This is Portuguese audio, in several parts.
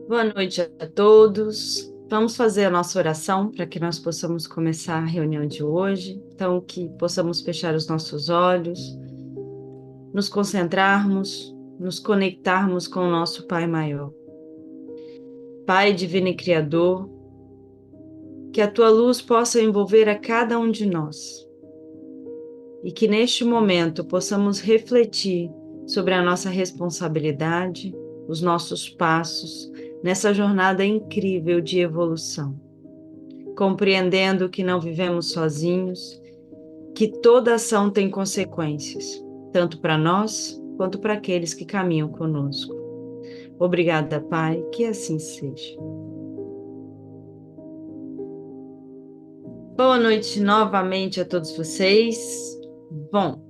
Boa noite a todos. Vamos fazer a nossa oração para que nós possamos começar a reunião de hoje. Então, que possamos fechar os nossos olhos, nos concentrarmos, nos conectarmos com o nosso Pai maior. Pai divino e Criador, que a tua luz possa envolver a cada um de nós e que neste momento possamos refletir sobre a nossa responsabilidade, os nossos passos nessa jornada incrível de evolução, compreendendo que não vivemos sozinhos, que toda ação tem consequências, tanto para nós quanto para aqueles que caminham conosco. Obrigada, Pai, que assim seja. Boa noite novamente a todos vocês. Bom,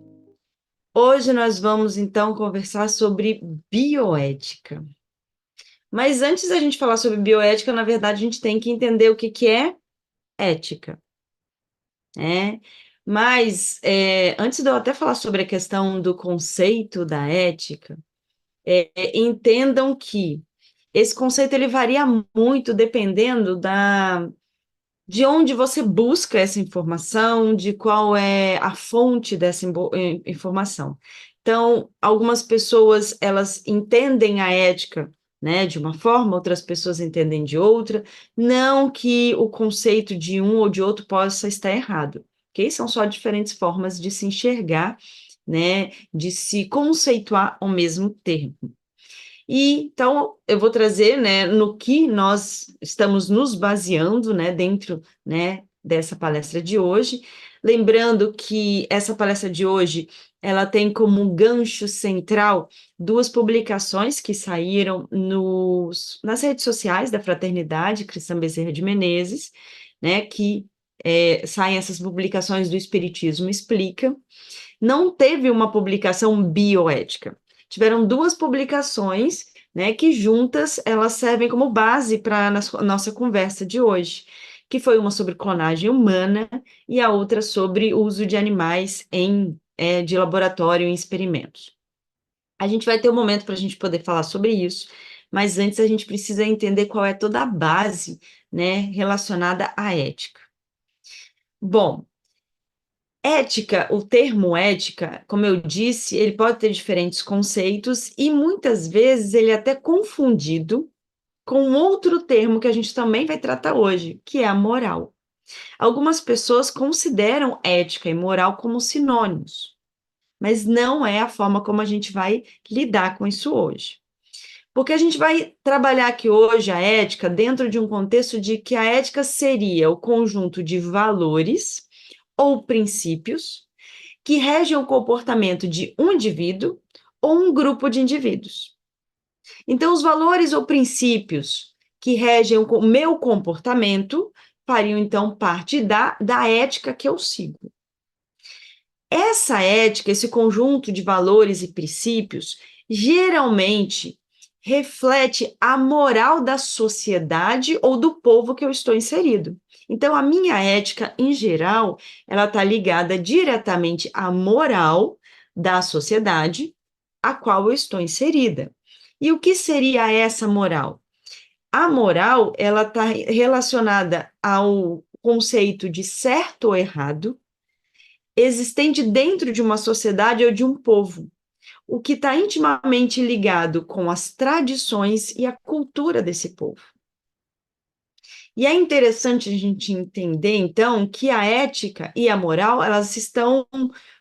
hoje nós vamos então conversar sobre bioética. Mas antes da gente falar sobre bioética, na verdade, a gente tem que entender o que é ética, né? Mas antes de eu até falar sobre a questão do conceito da ética, entendam que esse conceito ele varia muito dependendo de onde você busca essa informação, de qual é a fonte dessa informação. Então, algumas pessoas, elas entendem a ética, né, de uma forma, outras pessoas entendem de outra, não que o conceito de um ou de outro possa estar errado, ok? São só diferentes formas de se enxergar, né, de se conceituar ao mesmo tempo. E então eu vou trazer, né, no que nós estamos nos baseando, né, dentro, né, dessa palestra de hoje, lembrando que essa palestra de hoje ela tem como gancho central duas publicações que saíram nas redes sociais da Fraternidade Cristã Bezerra de Menezes, né, que saem essas publicações do Espiritismo Explica. Não teve uma publicação bioética. Tiveram duas publicações, né, que juntas elas servem como base para a nossa conversa de hoje, que foi uma sobre clonagem humana e a outra sobre o uso de animais de laboratório em experimentos. A gente vai ter um momento para a gente poder falar sobre isso, mas antes a gente precisa entender qual é toda a base, né, relacionada à ética. Bom, ética, o termo ética, como eu disse, ele pode ter diferentes conceitos e muitas vezes ele é até confundido com outro termo que a gente também vai tratar hoje, que é a moral. Algumas pessoas consideram ética e moral como sinônimos, mas não é a forma como a gente vai lidar com isso hoje. Porque a gente vai trabalhar aqui hoje a ética dentro de um contexto de que a ética seria o conjunto de valores ou princípios que regem o comportamento de um indivíduo ou um grupo de indivíduos. Então, os valores ou princípios que regem o meu comportamento fariam, então, parte da ética que eu sigo. Essa ética, esse conjunto de valores e princípios, geralmente reflete a moral da sociedade ou do povo que eu estou inserido. Então, a minha ética, em geral, ela está ligada diretamente à moral da sociedade a qual eu estou inserida. E o que seria essa moral? A moral, ela está relacionada ao conceito de certo ou errado, existente dentro de uma sociedade ou de um povo, o que está intimamente ligado com as tradições e a cultura desse povo. E é interessante a gente entender, então, que a ética e a moral, elas estão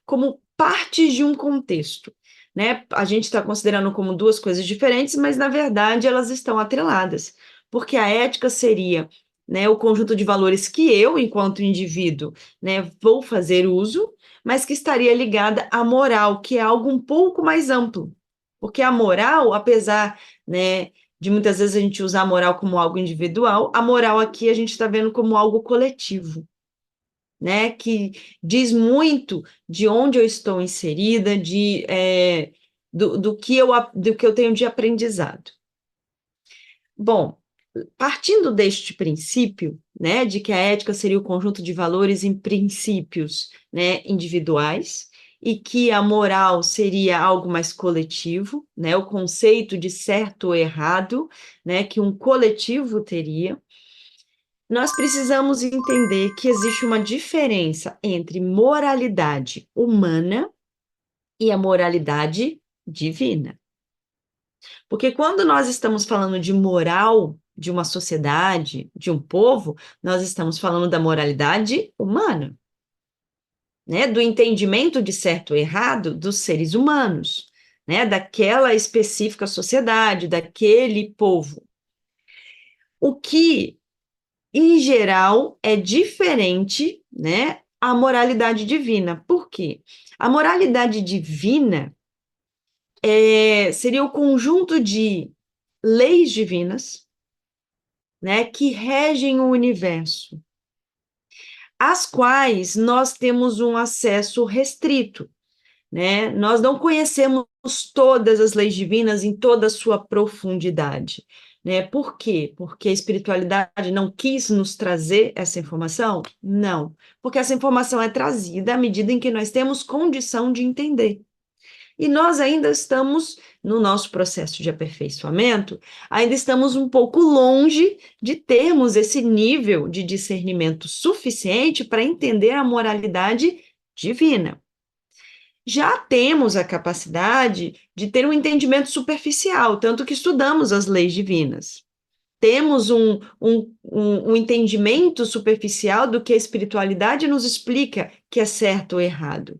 como partes de um contexto, né? A gente está considerando como duas coisas diferentes, mas, na verdade, elas estão atreladas, porque a ética seria, né, o conjunto de valores que eu, enquanto indivíduo, né, vou fazer uso, mas que estaria ligada à moral, que é algo um pouco mais amplo, porque a moral, apesar, né, de muitas vezes a gente usar a moral como algo individual, a moral aqui a gente está vendo como algo coletivo, né? Que diz muito de onde eu estou inserida, do que eu tenho de aprendizado. Bom, partindo deste princípio, né, de que a ética seria o conjunto de valores e princípios, né, individuais, e que a moral seria algo mais coletivo, né? O conceito de certo ou errado, né? Que um coletivo teria. Nós precisamos entender que existe uma diferença entre moralidade humana e a moralidade divina. Porque quando nós estamos falando de moral de uma sociedade, de um povo, nós estamos falando da moralidade humana, né? Do entendimento de certo ou errado dos seres humanos, né? Daquela específica sociedade, daquele povo. O que, em geral, é diferente, né? A moralidade divina. Por quê? A moralidade divina seria o conjunto de leis divinas, né, que regem o universo, às quais nós temos um acesso restrito, né? Nós não conhecemos todas as leis divinas em toda a sua profundidade, né? Por quê? Porque a espiritualidade não quis nos trazer essa informação? Não, porque essa informação é trazida à medida em que nós temos condição de entender. E nós ainda estamos, no nosso processo de aperfeiçoamento, ainda estamos um pouco longe de termos esse nível de discernimento suficiente para entender a moralidade divina. Já temos a capacidade de ter um entendimento superficial, tanto que estudamos as leis divinas. Temos um entendimento superficial do que a espiritualidade nos explica que é certo ou errado,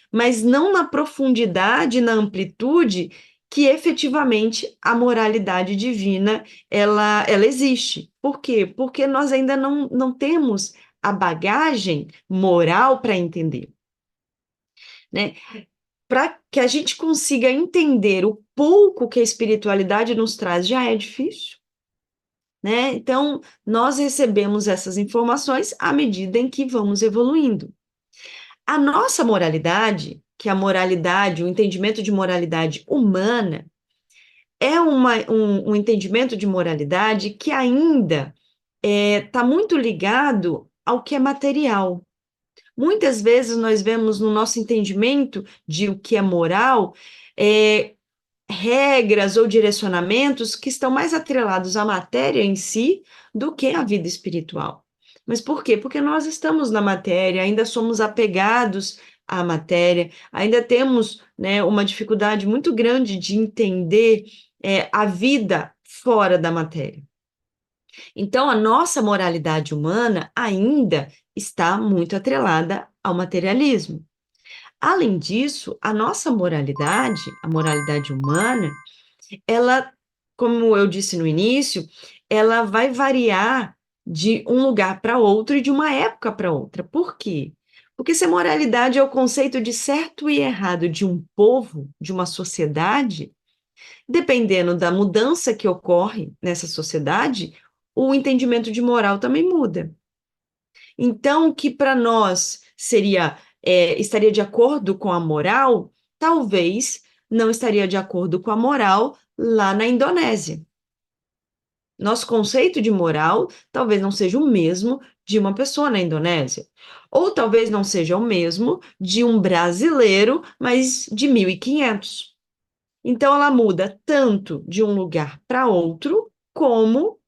mas não na profundidade, na amplitude que efetivamente a moralidade divina ela existe. Por quê? Porque nós ainda não temos a bagagem moral para entender, né? Para que a gente consiga entender o pouco que a espiritualidade nos traz, já é difícil, né? Então, nós recebemos essas informações à medida em que vamos evoluindo. A nossa moralidade, que é a moralidade, o entendimento de moralidade humana, é um entendimento de moralidade que ainda está muito ligado ao que é material. Muitas vezes nós vemos no nosso entendimento de o que é moral, é, regras ou direcionamentos que estão mais atrelados à matéria em si do que à vida espiritual. Mas por quê? Porque nós estamos na matéria, ainda somos apegados à matéria, ainda temos, né, uma dificuldade muito grande de entender a vida fora da matéria. Então, a nossa moralidade humana ainda está muito atrelada ao materialismo. Além disso, a nossa moralidade, a moralidade humana, ela, como eu disse no início, ela vai variar de um lugar para outro e de uma época para outra. Por quê? Porque se a moralidade é o conceito de certo e errado de um povo, de uma sociedade, dependendo da mudança que ocorre nessa sociedade, o entendimento de moral também muda. Então, o que para nós estaria de acordo com a moral, talvez não estaria de acordo com a moral lá na Indonésia. Nosso conceito de moral talvez não seja o mesmo de uma pessoa na Indonésia, ou talvez não seja o mesmo de um brasileiro, mas de 1500. Então, ela muda tanto de um lugar para outro, como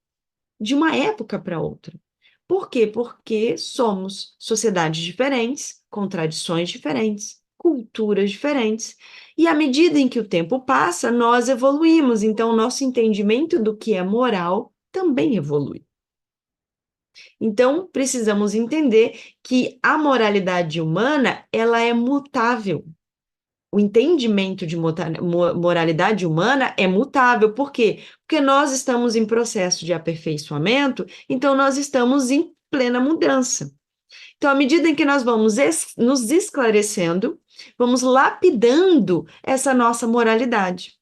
de uma época para outra. Por quê? Porque somos sociedades diferentes, com tradições diferentes, culturas diferentes, e à medida em que o tempo passa, nós evoluímos, então o nosso entendimento do que é moral também evolui. Então, precisamos entender que a moralidade humana, ela é mutável. O entendimento de moralidade humana é mutável. Por quê? Porque nós estamos em processo de aperfeiçoamento, então nós estamos em plena mudança. Então, à medida em que nós vamos nos esclarecendo, vamos lapidando essa nossa moralidade.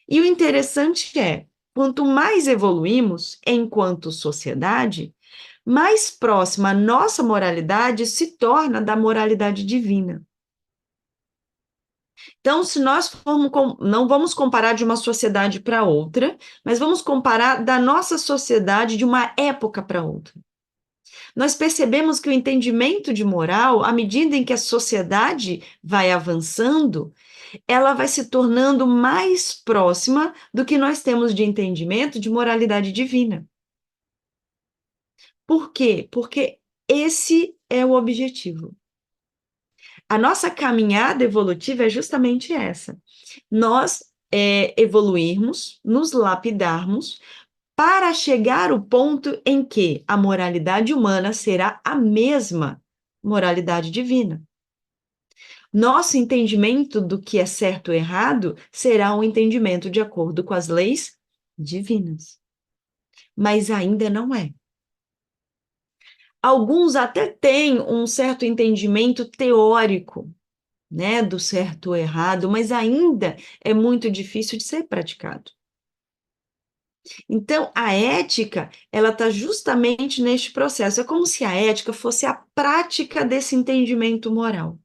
E o interessante é, quanto mais evoluímos enquanto sociedade, mais próxima a nossa moralidade se torna da moralidade divina. Então, se nós não vamos comparar de uma sociedade para outra, mas vamos comparar da nossa sociedade de uma época para outra. Nós percebemos que o entendimento de moral, à medida em que a sociedade vai avançando, ela vai se tornando mais próxima do que nós temos de entendimento de moralidade divina. Por quê? Porque esse é o objetivo. A nossa caminhada evolutiva é justamente essa. Nós evoluirmos, nos lapidarmos, para chegar ao ponto em que a moralidade humana será a mesma moralidade divina. Nosso entendimento do que é certo ou errado será um entendimento de acordo com as leis divinas. Mas ainda não é. Alguns até têm um certo entendimento teórico, né, do certo ou errado, mas ainda é muito difícil de ser praticado. Então, a ética, ela está justamente neste processo. É como se a ética fosse a prática desse entendimento moral.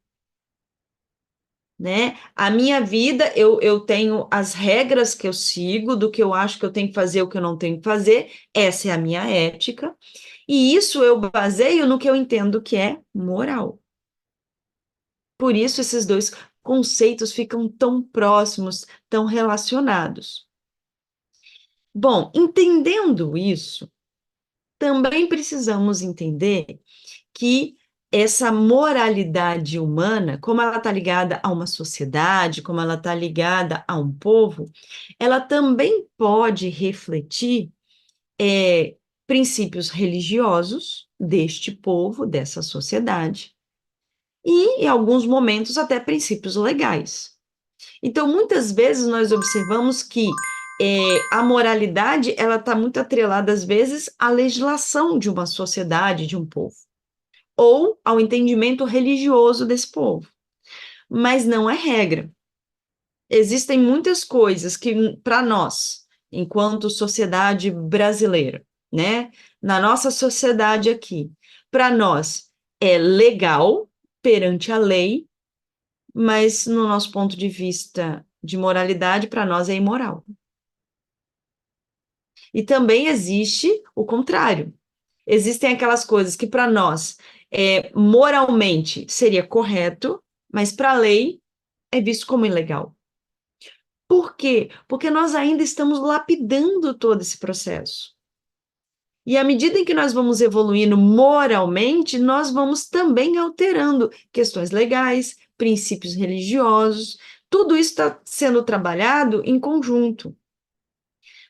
Né? A minha vida, eu tenho as regras que eu sigo, do que eu acho que eu tenho que fazer, o que eu não tenho que fazer, essa é a minha ética, e isso eu baseio no que eu entendo que é moral. Por isso, esses dois conceitos ficam tão próximos, tão relacionados. Bom, entendendo isso, também precisamos entender que essa moralidade humana, como ela está ligada a uma sociedade, como ela está ligada a um povo, ela também pode refletir princípios religiosos deste povo, dessa sociedade, e, em alguns momentos, até princípios legais. Então, muitas vezes nós observamos que a moralidade ela está muito atrelada, às vezes, à legislação de uma sociedade, de um povo, ou ao entendimento religioso desse povo. Mas não é regra. Existem muitas coisas que, para nós, enquanto sociedade brasileira, né, na nossa sociedade aqui, para nós é legal perante a lei, mas no nosso ponto de vista de moralidade, para nós é imoral. E também existe o contrário. Existem aquelas coisas que para nós moralmente seria correto, mas para a lei é visto como ilegal. Por quê? Porque nós ainda estamos lapidando todo esse processo. E à medida em que nós vamos evoluindo moralmente, nós vamos também alterando questões legais, princípios religiosos, tudo isso está sendo trabalhado em conjunto.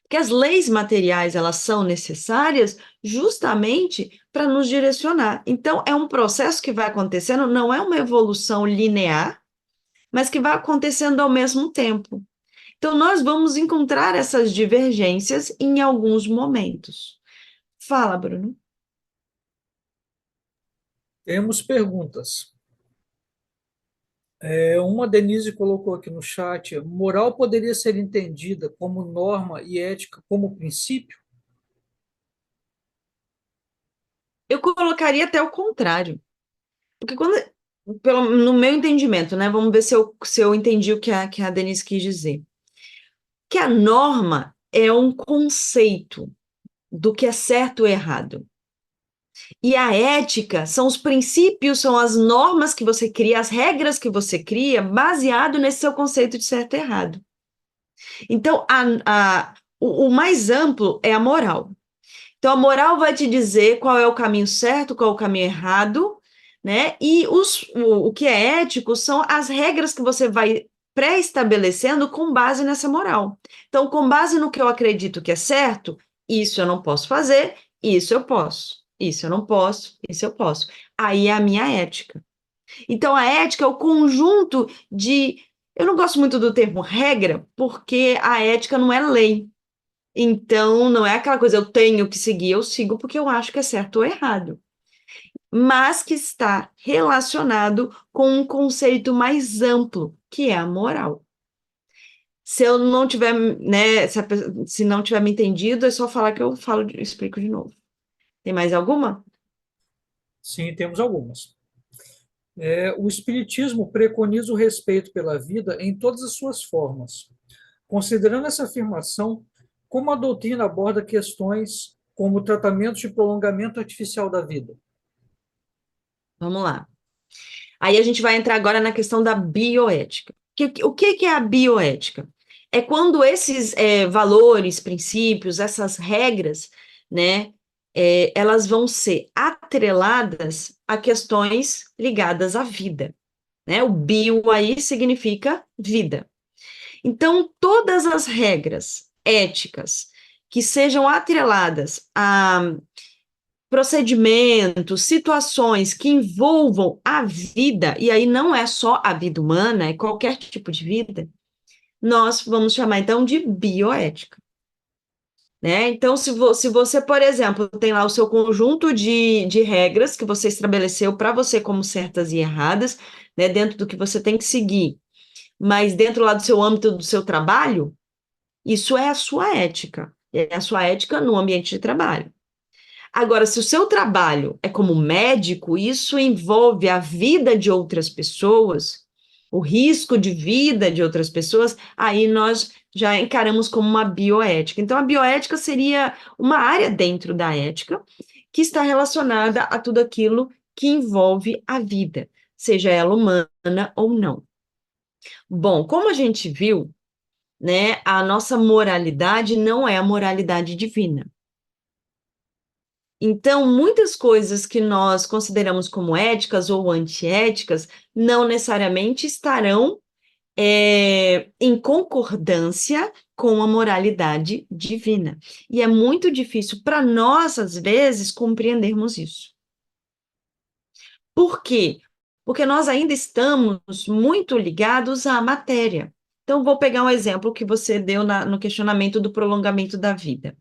Porque as leis materiais, elas são necessárias justamente para nos direcionar. Então, é um processo que vai acontecendo, não é uma evolução linear, mas que vai acontecendo ao mesmo tempo. Então, nós vamos encontrar essas divergências em alguns momentos. Fala, Bruno. Temos perguntas. Uma Denise colocou aqui no chat: moral poderia ser entendida como norma e ética como princípio? Eu colocaria até o contrário. Porque no meu entendimento, né? Vamos ver se eu entendi o que a Denise quis dizer. Que a norma é um conceito do que é certo ou errado. E a ética são os princípios, são as normas que você cria, as regras que você cria, baseado nesse seu conceito de certo e errado. Então, o mais amplo é a moral. Então, a moral vai te dizer qual é o caminho certo, qual é o caminho errado, né? E o que é ético são as regras que você vai pré-estabelecendo com base nessa moral. Então, com base no que eu acredito que é certo, isso eu não posso fazer, isso eu posso. Isso eu não posso, isso eu posso. Aí é a minha ética. Então, a ética é o conjunto de. Eu não gosto muito do termo regra, porque a ética não é lei. Então, não é aquela coisa, eu tenho que seguir, eu sigo porque eu acho que é certo ou errado, mas que está relacionado com um conceito mais amplo, que é a moral. Se eu não tiver, né, se não tiver me entendido, é só falar que eu falo, explico de novo. Tem mais alguma? Sim, temos algumas. O Espiritismo preconiza o respeito pela vida em todas as suas formas. Considerando essa afirmação, como a doutrina aborda questões como o tratamento de prolongamento artificial da vida? Vamos lá. Aí a gente vai entrar agora na questão da bioética. O que é a bioética? É quando esses valores, princípios, essas regras, né, elas vão ser atreladas a questões ligadas à vida, né? O bio aí significa vida. Então, todas as regras éticas que sejam atreladas a procedimentos, situações que envolvam a vida, e aí não é só a vida humana, é qualquer tipo de vida, nós vamos chamar então de bioética. Né? Então, se você, por exemplo, tem lá o seu conjunto de regras que você estabeleceu para você como certas e erradas, né, dentro do que você tem que seguir, mas dentro lá do seu âmbito do seu trabalho, isso é a sua ética. É a sua ética no ambiente de trabalho. Agora, se o seu trabalho é como médico, isso envolve a vida de outras pessoas, o risco de vida de outras pessoas, aí nós já encaramos como uma bioética. Então, a bioética seria uma área dentro da ética que está relacionada a tudo aquilo que envolve a vida, seja ela humana ou não. Bom, como a gente viu, né, a nossa moralidade não é a moralidade divina. Então, muitas coisas que nós consideramos como éticas ou antiéticas não necessariamente estarão em concordância com a moralidade divina. E é muito difícil para nós, às vezes, compreendermos isso. Por quê? Porque nós ainda estamos muito ligados à matéria. Então, vou pegar um exemplo que você deu no questionamento do prolongamento da vida.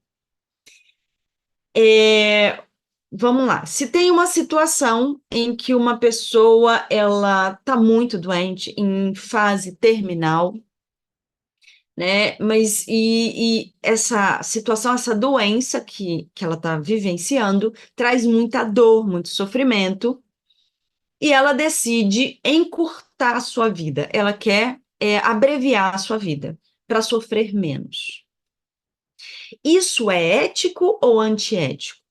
Vamos lá. Se tem uma situação em que uma pessoa ela está muito doente, em fase terminal, né? Mas e essa situação, essa doença que ela está vivenciando, traz muita dor, muito sofrimento, e ela decide encurtar a sua vida. Ela quer abreviar a sua vida para sofrer menos. Isso é ético ou antiético?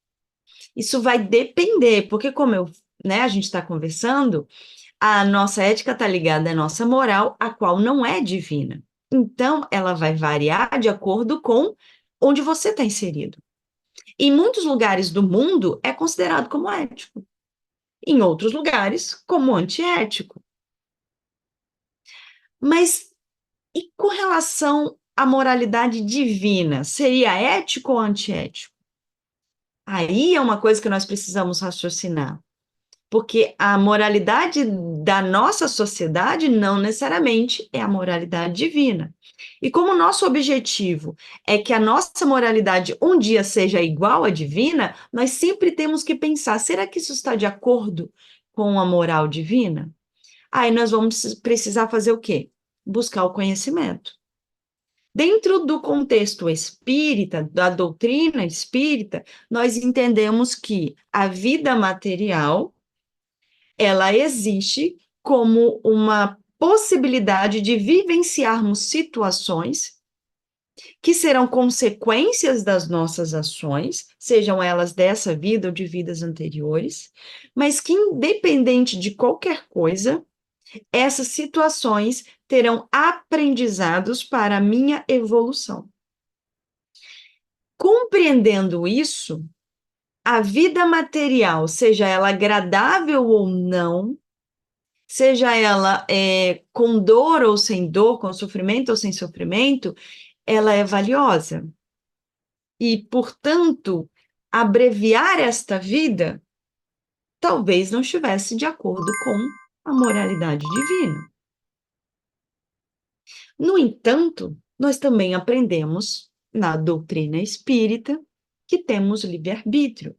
Isso vai depender, porque como né, a gente está conversando, a nossa ética está ligada à nossa moral, a qual não é divina. Então, ela vai variar de acordo com onde você está inserido. Em muitos lugares do mundo é considerado como ético, em outros lugares como antiético. Mas e com relação à moralidade divina, seria ético ou antiético? Aí é uma coisa que nós precisamos raciocinar. Porque a moralidade da nossa sociedade não necessariamente é a moralidade divina. E como o nosso objetivo é que a nossa moralidade um dia seja igual à divina, nós sempre temos que pensar: será que isso está de acordo com a moral divina? Aí nós vamos precisar fazer o quê? Buscar o conhecimento. Dentro do contexto espírita, da doutrina espírita, nós entendemos que a vida material ela existe como uma possibilidade de vivenciarmos situações que serão consequências das nossas ações, sejam elas dessa vida ou de vidas anteriores, mas que, independente de qualquer coisa, essas situações terão aprendizados para a minha evolução. Compreendendo isso, a vida material, seja ela agradável ou não, seja ela com dor ou sem dor, com sofrimento ou sem sofrimento, ela é valiosa. E, portanto, abreviar esta vida talvez não estivesse de acordo com a moralidade divina. No entanto, nós também aprendemos na doutrina espírita que temos livre-arbítrio.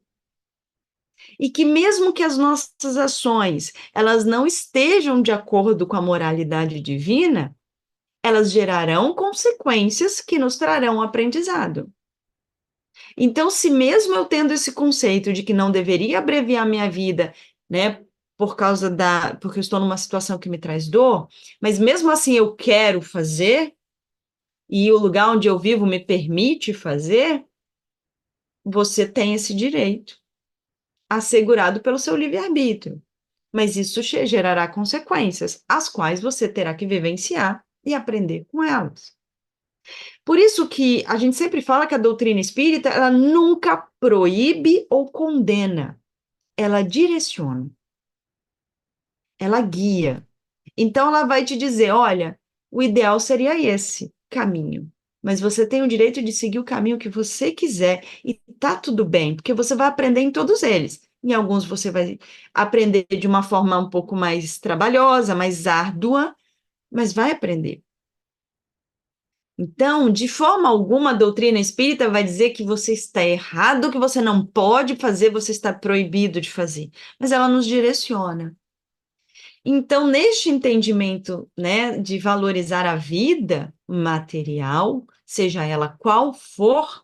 E que mesmo que as nossas ações elas não estejam de acordo com a moralidade divina, elas gerarão consequências que nos trarão aprendizado. Então, se mesmo eu tendo esse conceito de que não deveria abreviar minha vida, né, porque eu estou numa situação que me traz dor, mas mesmo assim eu quero fazer, e o lugar onde eu vivo me permite fazer, você tem esse direito, assegurado pelo seu livre-arbítrio. mas isso gerará consequências, as quais você terá que vivenciar e aprender com elas. Por isso que a gente sempre fala que a doutrina espírita, ela nunca proíbe ou condena, ela direciona, ela guia. Então ela vai te dizer, olha, o ideal seria esse caminho, mas você tem o direito de seguir o caminho que você quiser e tá tudo bem, porque você vai aprender em todos eles. Em alguns você vai aprender de uma forma um pouco mais trabalhosa, mais árdua, mas vai aprender. Então, de forma alguma, a doutrina espírita vai dizer que você está errado, que você não pode fazer, você está proibido de fazer, mas ela nos direciona. Então, neste entendimento, né, de valorizar a vida material, seja ela qual for,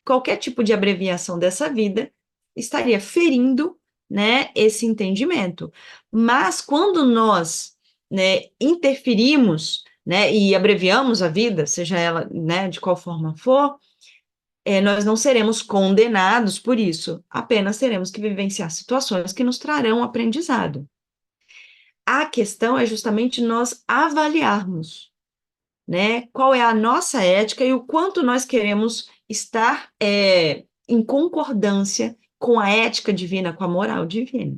qualquer tipo de abreviação dessa vida estaria ferindo, né, esse entendimento. Mas quando nós, né, interferimos, né, e abreviamos a vida, seja ela, né, de qual forma for, nós não seremos condenados por isso, apenas teremos que vivenciar situações que nos trarão aprendizado. A questão é justamente nós avaliarmos, né, qual é a nossa ética e o quanto nós queremos estar em concordância com a ética divina, com a moral divina.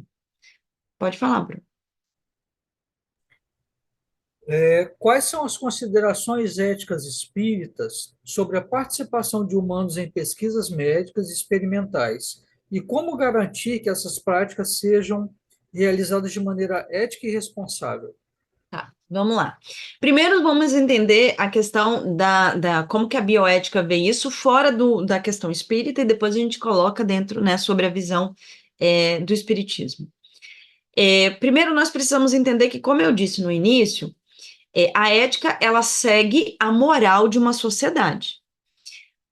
Pode falar, Bruno. Quais são as considerações éticas espíritas sobre a participação de humanos em pesquisas médicas e experimentais? E como garantir que essas práticas sejam realizadas de maneira ética e responsável? Tá, vamos lá. Primeiro, vamos entender a questão como que a bioética vê isso fora da questão espírita, e depois a gente coloca dentro, né, sobre a visão do espiritismo. Primeiro, nós precisamos entender que, como eu disse no início, a ética, ela segue a moral de uma sociedade,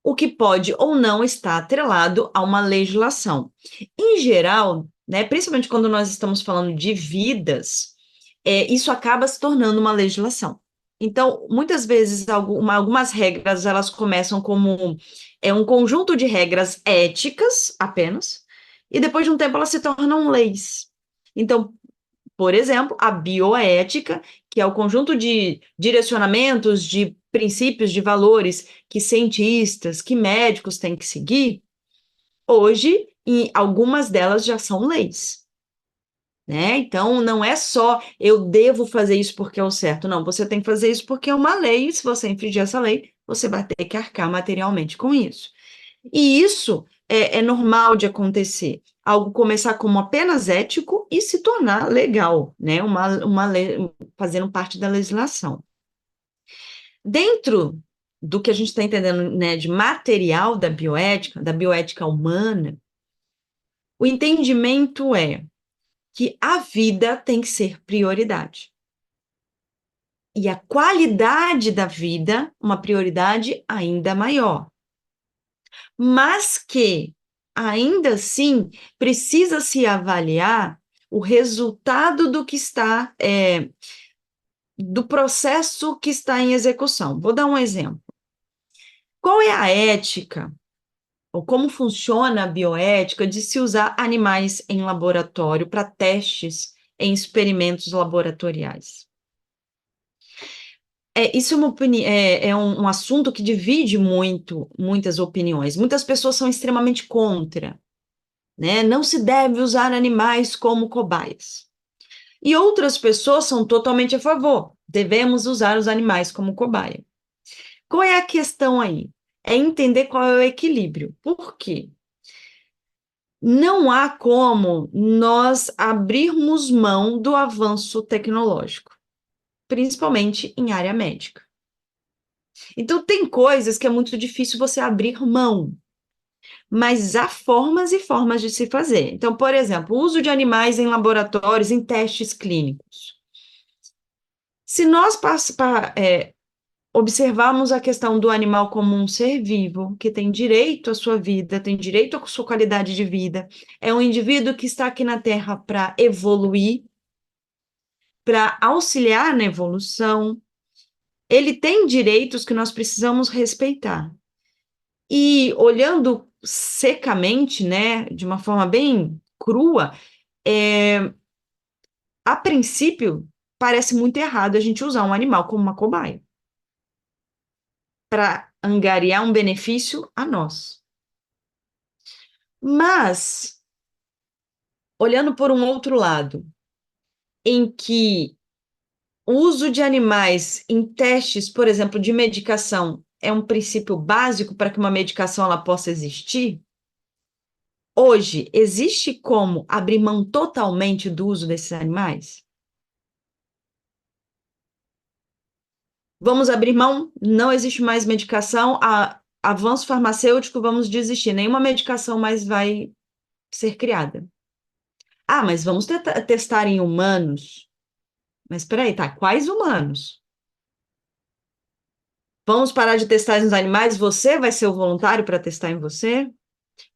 o que pode ou não estar atrelado a uma legislação. Em geral, né, principalmente quando nós estamos falando de vidas, isso acaba se tornando uma legislação. Então, muitas vezes, algumas regras, elas começam como um conjunto de regras éticas apenas, e depois de um tempo elas se tornam leis. Então, por exemplo, a bioética, que é o conjunto de direcionamentos, de princípios, de valores que cientistas, que médicos têm que seguir, hoje, algumas delas já são leis. Né? Então, não é só eu devo fazer isso porque é o certo, não, você tem que fazer isso porque é uma lei, e se você infringir essa lei, você vai ter que arcar materialmente com isso. E isso é normal de acontecer. Algo começar como apenas ético e se tornar legal, né? Uma lei, fazendo parte da legislação. Dentro do que a gente está entendendo, né, de material da bioética humana, o entendimento é que a vida tem que ser prioridade. E a qualidade da vida, uma prioridade ainda maior. Mas que, ainda assim, precisa se avaliar o resultado do que está, do processo que está em execução. Vou dar um exemplo. Qual é a ética, ou como funciona a bioética de se usar animais em laboratório para testes em experimentos laboratoriais? Isso é um assunto que divide muitas opiniões. Muitas pessoas são extremamente contra, né? Não se deve usar animais como cobaias. E outras pessoas são totalmente a favor. Devemos usar os animais como cobaia. Qual é a questão aí? É entender qual é o equilíbrio. Por quê? Não há como nós abrirmos mão do avanço tecnológico, principalmente em área médica. Então, tem coisas que é muito difícil você abrir mão, mas há formas e formas de se fazer. Então, por exemplo, o uso de animais em laboratórios, em testes clínicos. Se nós observarmos a questão do animal como um ser vivo, que tem direito à sua vida, tem direito à sua qualidade de vida, é um indivíduo que está aqui na Terra para evoluir, para auxiliar na evolução, ele tem direitos que nós precisamos respeitar. E olhando secamente, né, de uma forma bem crua, a princípio, parece muito errado a gente usar um animal como uma cobaia para angariar um benefício a nós. Mas, olhando por um outro lado, em que o uso de animais em testes, por exemplo, de medicação, é um princípio básico para que uma medicação ela possa existir, hoje, existe como abrir mão totalmente do uso desses animais? Vamos abrir mão? Não existe mais medicação, avanço farmacêutico, vamos desistir. Nenhuma medicação mais vai ser criada. Ah, mas vamos testar em humanos. Mas espera aí, tá? Quais humanos? Vamos parar de testar nos animais? Você vai ser o voluntário para testar em você?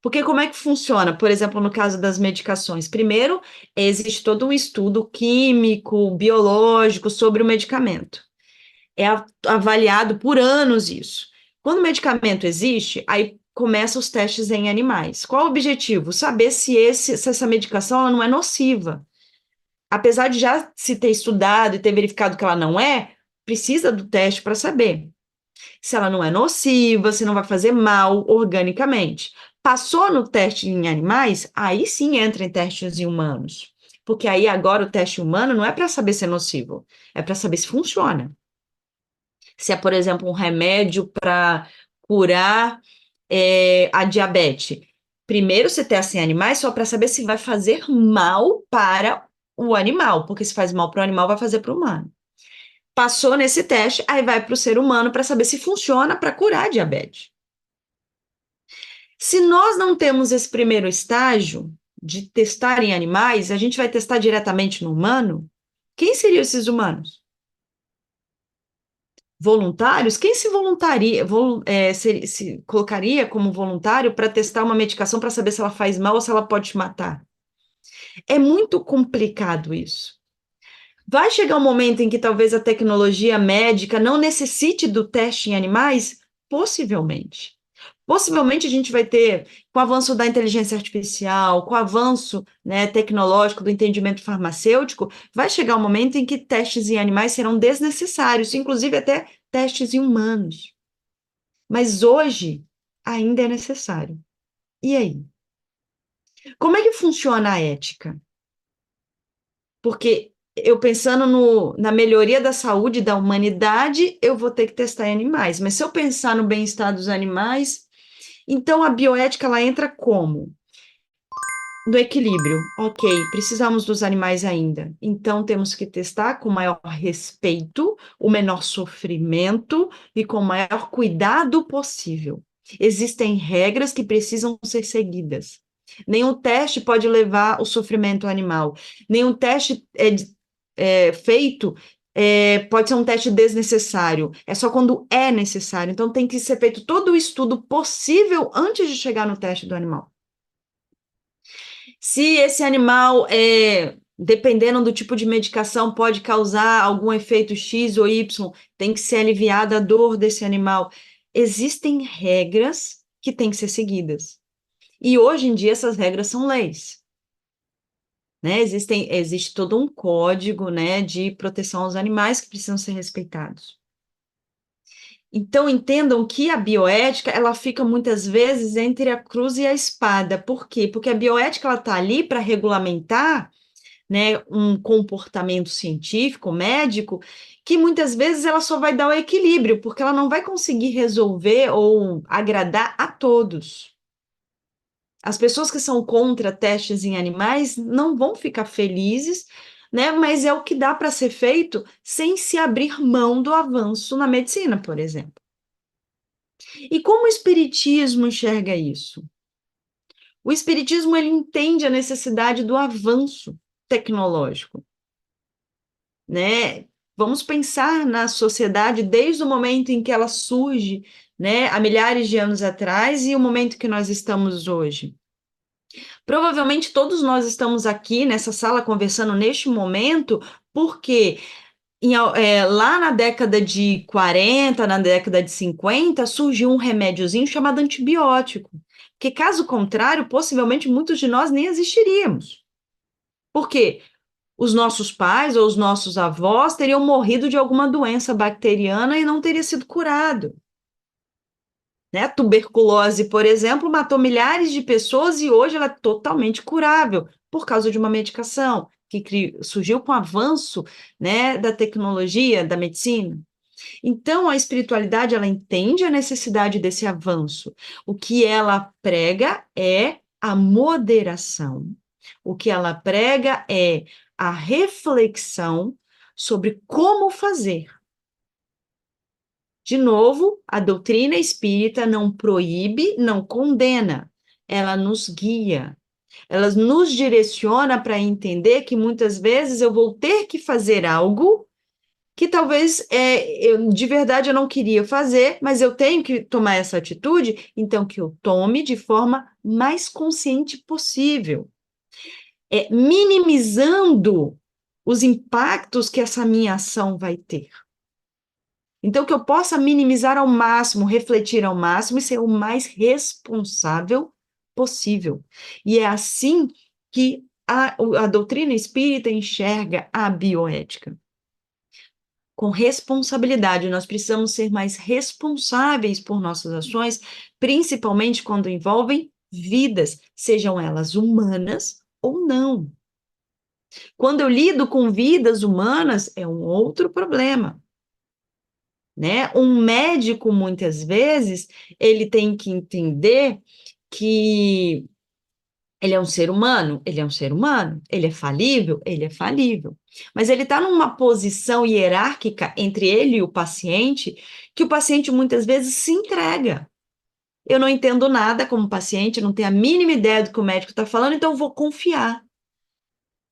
Porque como é que funciona, por exemplo, no caso das medicações? Primeiro, existe todo um estudo químico, biológico sobre o medicamento. É avaliado por anos isso. Quando o medicamento existe, aí começam os testes em animais. Qual o objetivo? Saber se essa medicação ela não é nociva. Apesar de já se ter estudado e ter verificado que ela não é, precisa do teste para saber se ela não é nociva, se não vai fazer mal organicamente. Passou no teste em animais, aí sim entra em testes em humanos. Porque aí agora o teste humano não é para saber se é nocivo, é para saber se funciona. Se é, por exemplo, um remédio para curar a diabetes. Primeiro você testa em animais só para saber se vai fazer mal para o animal, porque se faz mal para o animal, vai fazer para o humano. Passou nesse teste, aí vai para o ser humano para saber se funciona para curar a diabetes. Se nós não temos esse primeiro estágio de testar em animais, a gente vai testar diretamente no humano? Quem seriam esses humanos? Voluntários? Quem se voluntaria, se colocaria como voluntário para testar uma medicação para saber se ela faz mal ou se ela pode te matar? É muito complicado isso. Vai chegar um momento em que talvez a tecnologia médica não necessite do teste em animais? Possivelmente. Possivelmente a gente vai ter, com o avanço da inteligência artificial, com o avanço, né, tecnológico do entendimento farmacêutico, vai chegar um momento em que testes em animais serão desnecessários, inclusive até testes em humanos. Mas hoje ainda é necessário. E aí? Como é que funciona a ética? Porque eu pensando na melhoria da saúde da humanidade, eu vou ter que testar em animais. Mas se eu pensar no bem-estar dos animais, então a bioética ela entra como? No equilíbrio. Ok, precisamos dos animais ainda. Então temos que testar com o maior respeito, o menor sofrimento e com o maior cuidado possível. Existem regras que precisam ser seguidas. Nenhum teste pode levar o sofrimento animal. Nenhum teste feito pode ser um teste desnecessário. É só quando é necessário. Então tem que ser feito todo o estudo possível antes de chegar no teste do animal. Se esse animal, dependendo do tipo de medicação, pode causar algum efeito X ou Y, tem que ser aliviada a dor desse animal. Existem regras que têm que ser seguidas. E hoje em dia essas regras são leis. Né? Existe todo um código, né, de proteção aos animais que precisam ser respeitados. Então, entendam que a bioética, ela fica muitas vezes entre a cruz e a espada. Por quê? Porque a bioética, ela está ali para regulamentar, né, um comportamento científico, médico, que muitas vezes ela só vai dar o equilíbrio, porque ela não vai conseguir resolver ou agradar a todos. As pessoas que são contra testes em animais não vão ficar felizes, né? Mas é o que dá para ser feito sem se abrir mão do avanço na medicina, por exemplo. E como o espiritismo enxerga isso? O espiritismo ele entende a necessidade do avanço tecnológico, né? Vamos pensar na sociedade desde o momento em que ela surge, né, há milhares de anos atrás e o momento que nós estamos hoje. Provavelmente todos nós estamos aqui nessa sala conversando neste momento porque lá na década de 40, na década de 50, surgiu um remédiozinho chamado antibiótico, que caso contrário, possivelmente muitos de nós nem existiríamos. Por quê? os nossos pais ou os nossos avós teriam morrido de alguma doença bacteriana e não teria sido curado. Né? Tuberculose, por exemplo, matou milhares de pessoas e hoje ela é totalmente curável por causa de uma medicação que surgiu com o avanço, né, da tecnologia, da medicina. Então, a espiritualidade, ela entende a necessidade desse avanço. O que ela prega é a moderação. O que ela prega é a reflexão sobre como fazer. De novo, a doutrina espírita não proíbe, não condena, ela nos guia. Ela nos direciona para entender que muitas vezes eu vou ter que fazer algo que talvez de verdade eu não queria fazer, mas eu tenho que tomar essa atitude, então que eu tome de forma mais consciente possível, minimizando os impactos que essa minha ação vai ter. Então, que eu possa minimizar ao máximo, refletir ao máximo e ser o mais responsável possível. E é assim que a doutrina espírita enxerga a bioética. Com responsabilidade, nós precisamos ser mais responsáveis por nossas ações, principalmente quando envolvem vidas, sejam elas humanas ou não. Quando eu lido com vidas humanas, é um outro problema. Né? Um médico, muitas vezes, ele tem que entender que ele é um ser humano, ele é um ser humano, ele é falível, mas ele está numa posição hierárquica entre ele e o paciente, que o paciente muitas vezes se entrega. Eu não entendo nada como paciente, não tenho a mínima ideia do que o médico está falando, então eu vou confiar.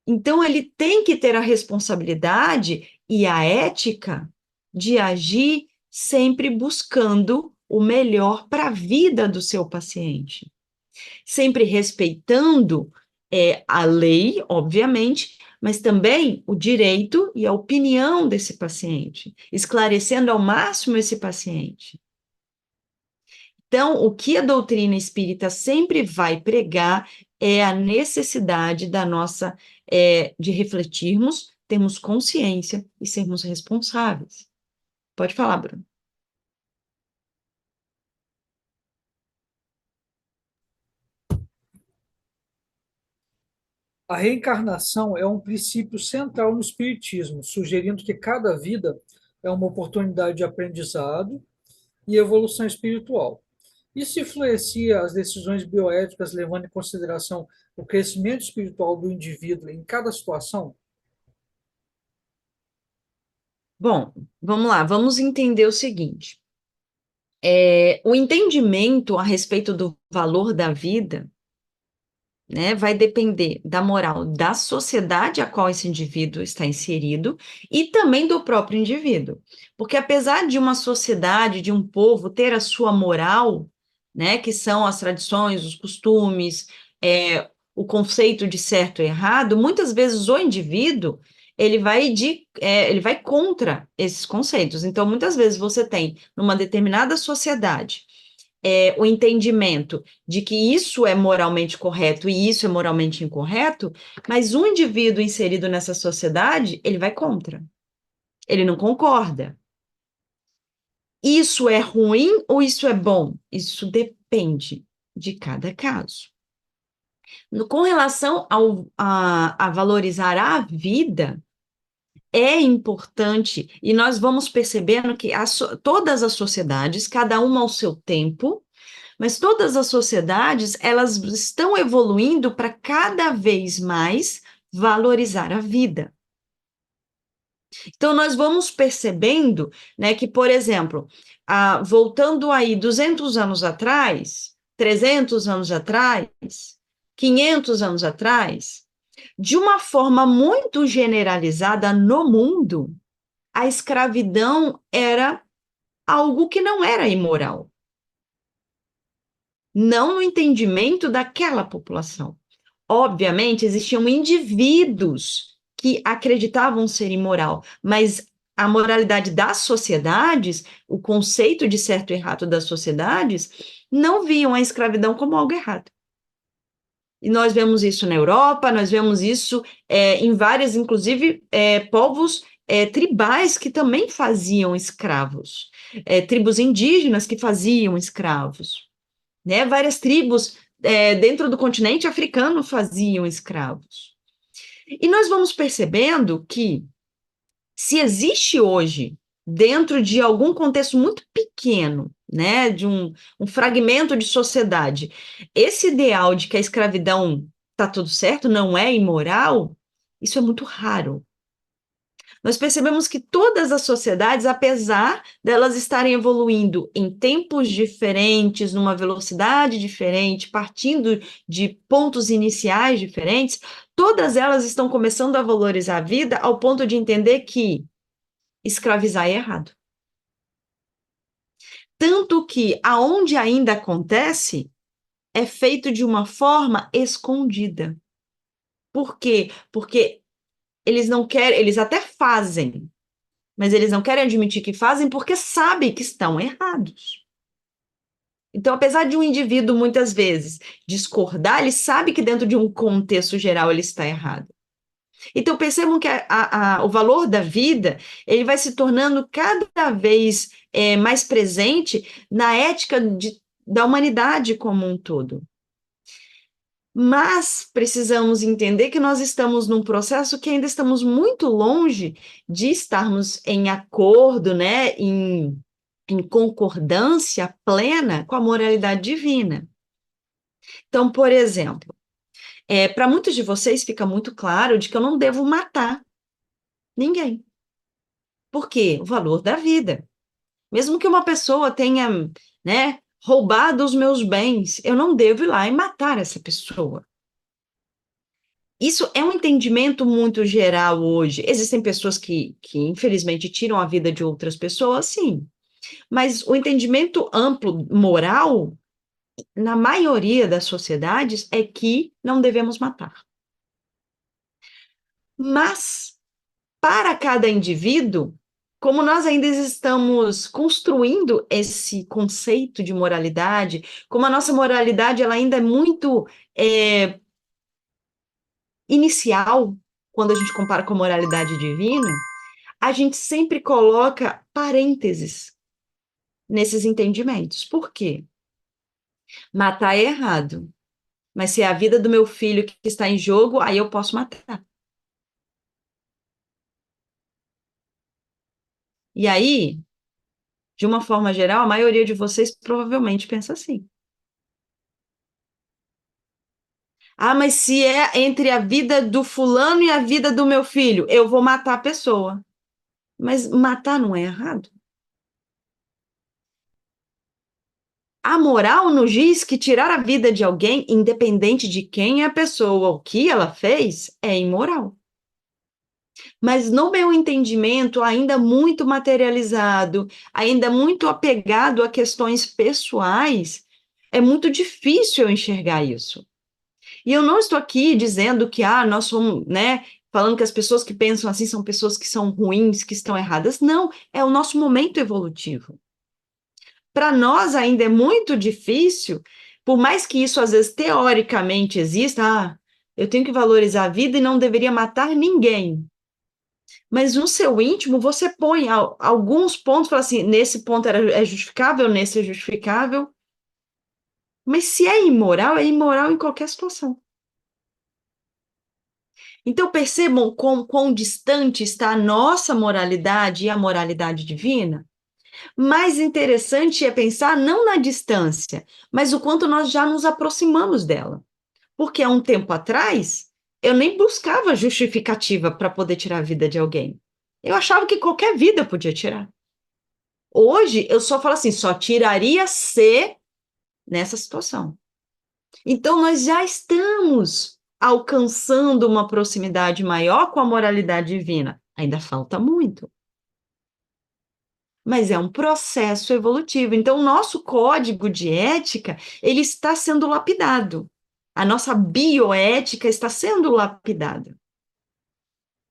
Então, ele tem que ter a responsabilidade e a ética de agir sempre buscando o melhor para a vida do seu paciente, sempre respeitando a lei, obviamente, mas também o direito e a opinião desse paciente, esclarecendo ao máximo esse paciente. Então, o que a doutrina espírita sempre vai pregar é a necessidade da nossa, de refletirmos, termos consciência e sermos responsáveis. Pode falar, Bruno. A reencarnação é um princípio central no Espiritismo, sugerindo que cada vida é uma oportunidade de aprendizado e evolução espiritual. Isso influencia as decisões bioéticas, levando em consideração o crescimento espiritual do indivíduo em cada situação? Bom, vamos lá, vamos entender o seguinte. O entendimento a respeito do valor da vida, né, vai depender da moral da sociedade a qual esse indivíduo está inserido e também do próprio indivíduo. Porque apesar de uma sociedade, de um povo ter a sua moral, né, que são as tradições, os costumes, o conceito de certo e errado, muitas vezes o indivíduo ele vai contra esses conceitos. Então, muitas vezes você tem numa determinada sociedade o entendimento de que isso é moralmente correto e isso é moralmente incorreto, mas um indivíduo inserido nessa sociedade, ele vai contra, ele não concorda. Isso é ruim ou isso é bom? Isso depende de cada caso. Com relação a valorizar a vida, é importante, e nós vamos percebendo que todas as sociedades, cada uma ao seu tempo, mas todas as sociedades, elas estão evoluindo para cada vez mais valorizar a vida. Então, nós vamos percebendo, né, que, por exemplo, voltando aí 200 anos atrás, 300 anos atrás, 500 anos atrás, de uma forma muito generalizada no mundo, a escravidão era algo que não era imoral. Não no entendimento daquela população. Obviamente, existiam indivíduos que acreditavam ser imoral, mas a moralidade das sociedades, o conceito de certo e errado das sociedades, não viam a escravidão como algo errado. E nós vemos isso na Europa, nós vemos isso em várias, inclusive, povos tribais que também faziam escravos, tribos indígenas que faziam escravos, né? Várias tribos dentro do continente africano faziam escravos. E nós vamos percebendo que se existe hoje, dentro de algum contexto muito pequeno, né, de um fragmento de sociedade, esse ideal de que a escravidão está tudo certo, não é imoral, isso é muito raro. Nós percebemos que todas as sociedades, apesar delas estarem evoluindo em tempos diferentes, numa velocidade diferente, partindo de pontos iniciais diferentes, todas elas estão começando a valorizar a vida ao ponto de entender que escravizar é errado. Tanto que aonde ainda acontece é feito de uma forma escondida. Por quê? Porque eles não querem, eles até fazem, mas eles não querem admitir que fazem porque sabem que estão errados. Então, apesar de um indivíduo muitas vezes discordar, ele sabe que dentro de um contexto geral ele está errado. Então, percebam que o valor da vida ele vai se tornando cada vez mais presente na ética da humanidade como um todo. Mas precisamos entender que nós estamos num processo que ainda estamos muito longe de estarmos em acordo, né, em concordância plena com a moralidade divina. Então, por exemplo, para muitos de vocês fica muito claro de que eu não devo matar ninguém. Por quê? O valor da vida. Mesmo que uma pessoa tenha, né, roubado os meus bens, eu não devo ir lá e matar essa pessoa. Isso é um entendimento muito geral hoje. Existem pessoas que infelizmente, tiram a vida de outras pessoas, sim. Mas o entendimento amplo, moral, na maioria das sociedades, é que não devemos matar. Mas, para cada indivíduo, como nós ainda estamos construindo esse conceito de moralidade, como a nossa moralidade ela ainda é muito inicial, quando a gente compara com a moralidade divina, a gente sempre coloca parênteses nesses entendimentos. Por quê? Matar é errado, mas se é a vida do meu filho que está em jogo, aí eu posso matar. E aí, de uma forma geral, a maioria de vocês provavelmente pensa assim. Ah, mas se é entre a vida do fulano e a vida do meu filho, eu vou matar a pessoa. Mas matar não é errado? A moral nos diz que tirar a vida de alguém, independente de quem é a pessoa, o que ela fez, é imoral. Mas no meu entendimento, ainda muito materializado, ainda muito apegado a questões pessoais, é muito difícil eu enxergar isso. E eu não estou aqui dizendo que nós somos, né, falando que as pessoas que pensam assim são pessoas que são ruins, que estão erradas. Não, é o nosso momento evolutivo. Para nós ainda é muito difícil, por mais que isso às vezes teoricamente exista, eu tenho que valorizar a vida e não deveria matar ninguém. Mas no seu íntimo você põe alguns pontos, fala assim, nesse ponto é justificável, nesse é justificável. Mas se é imoral em qualquer situação. Então percebam quão distante está a nossa moralidade e a moralidade divina? Mais interessante é pensar não na distância, mas o quanto nós já nos aproximamos dela. Porque há um tempo atrás, eu nem buscava justificativa para poder tirar a vida de alguém. Eu achava que qualquer vida eu podia tirar. Hoje, eu só falo assim, só tiraria se nessa situação. Então, nós já estamos alcançando uma proximidade maior com a moralidade divina. Ainda falta muito. Mas é um processo evolutivo. Então, o nosso código de ética, ele está sendo lapidado. A nossa bioética está sendo lapidada.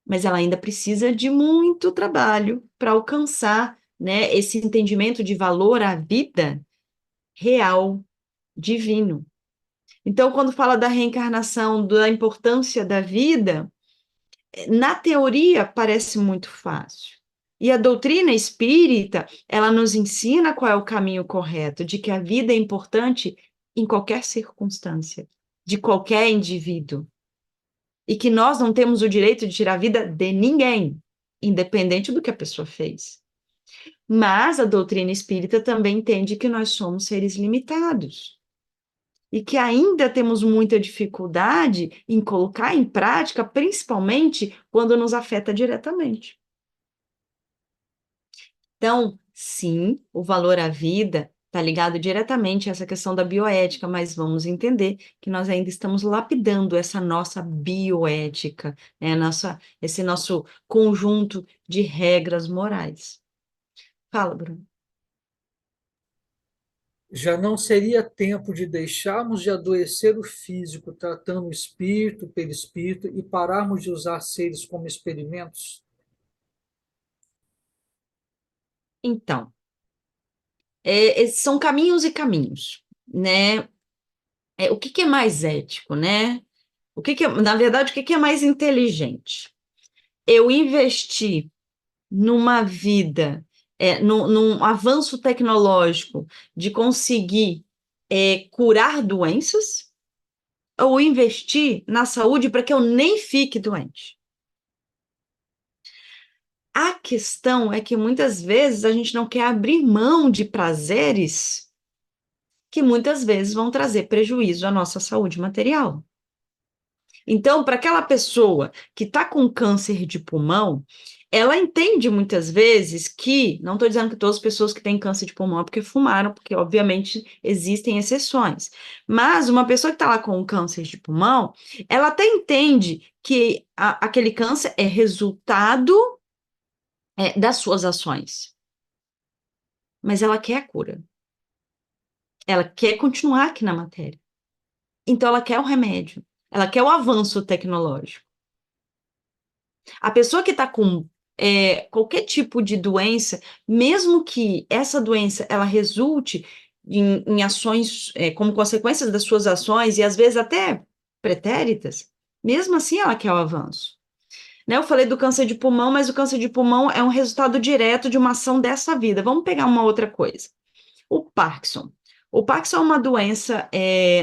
Mas ela ainda precisa de muito trabalho para alcançar, né, esse entendimento de valor à vida real, divino. Então, quando fala da reencarnação, da importância da vida, na teoria parece muito fácil. E a doutrina espírita, ela nos ensina qual é o caminho correto, de que a vida é importante em qualquer circunstância, de qualquer indivíduo, e que nós não temos o direito de tirar a vida de ninguém, independente do que a pessoa fez. Mas a doutrina espírita também entende que nós somos seres limitados e que ainda temos muita dificuldade em colocar em prática, principalmente quando nos afeta diretamente. Então, sim, o valor à vida está ligado diretamente a essa questão da bioética, mas vamos entender que nós ainda estamos lapidando essa nossa bioética, né? Esse nosso conjunto de regras morais. Fala, Bruno. Já não seria tempo de deixarmos de adoecer o físico, tratando o espírito, perispírito, e pararmos de usar seres como experimentos? Então, são caminhos e caminhos, né? O que que é mais ético, né? Na verdade, o que que é mais inteligente? Eu investir numa vida, num avanço tecnológico de conseguir curar doenças, ou investir na saúde para que eu nem fique doente? A questão é que muitas vezes a gente não quer abrir mão de prazeres que muitas vezes vão trazer prejuízo à nossa saúde material. Então, para aquela pessoa que está com câncer de pulmão, ela entende muitas vezes que, não estou dizendo que todas as pessoas que têm câncer de pulmão é porque fumaram, porque obviamente existem exceções, mas uma pessoa que está lá com câncer de pulmão, ela até entende que aquele câncer é resultado das suas ações, mas ela quer a cura, ela quer continuar aqui na matéria, então ela quer o remédio, ela quer o avanço tecnológico. A pessoa que está com qualquer tipo de doença, mesmo que essa doença ela resulte em ações, como consequências das suas ações, e às vezes até pretéritas, mesmo assim ela quer o avanço. Né? Eu falei do câncer de pulmão, mas o câncer de pulmão é um resultado direto de uma ação dessa vida. Vamos pegar uma outra coisa. O Parkinson. O Parkinson é uma doença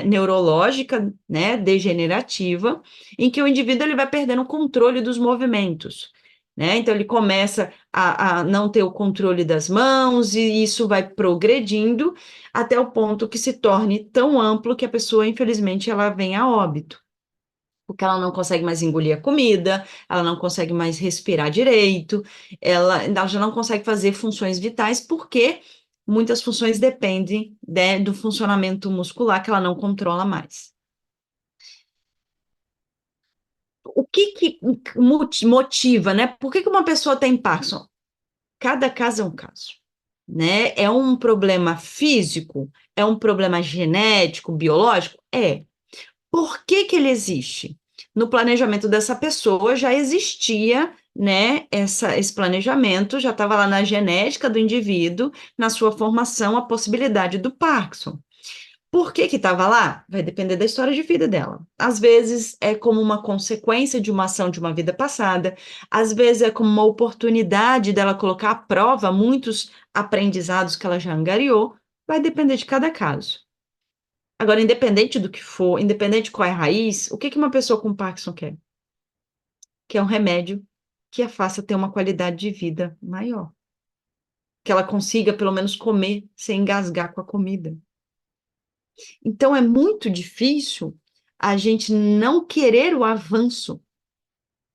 neurológica, né, degenerativa, em que o indivíduo ele vai perdendo o controle dos movimentos, né? Então ele começa a não ter o controle das mãos e isso vai progredindo até o ponto que se torne tão amplo que a pessoa, infelizmente, ela vem a óbito. Porque ela não consegue mais engolir a comida, ela não consegue mais respirar direito, ela já não consegue fazer funções vitais, porque muitas funções dependem, né, do funcionamento muscular que ela não controla mais. O que que motiva, né? Por que que uma pessoa tem Parkinson? Cada caso é um caso, né? É um problema físico? É um problema genético, biológico? É. Por que que ele existe? No planejamento dessa pessoa já existia, né, esse planejamento, já estava lá na genética do indivíduo, na sua formação, a possibilidade do Parkinson. Por que que estava lá? Vai depender da história de vida dela. Às vezes é como uma consequência de uma ação de uma vida passada, às vezes é como uma oportunidade dela colocar à prova muitos aprendizados que ela já angariou, vai depender de cada caso. Agora, independente do que for, independente de qual é a raiz, o que que uma pessoa com Parkinson quer? Quer um remédio que a faça ter uma qualidade de vida maior. Que ela consiga, pelo menos, comer sem engasgar com a comida. Então, é muito difícil a gente não querer o avanço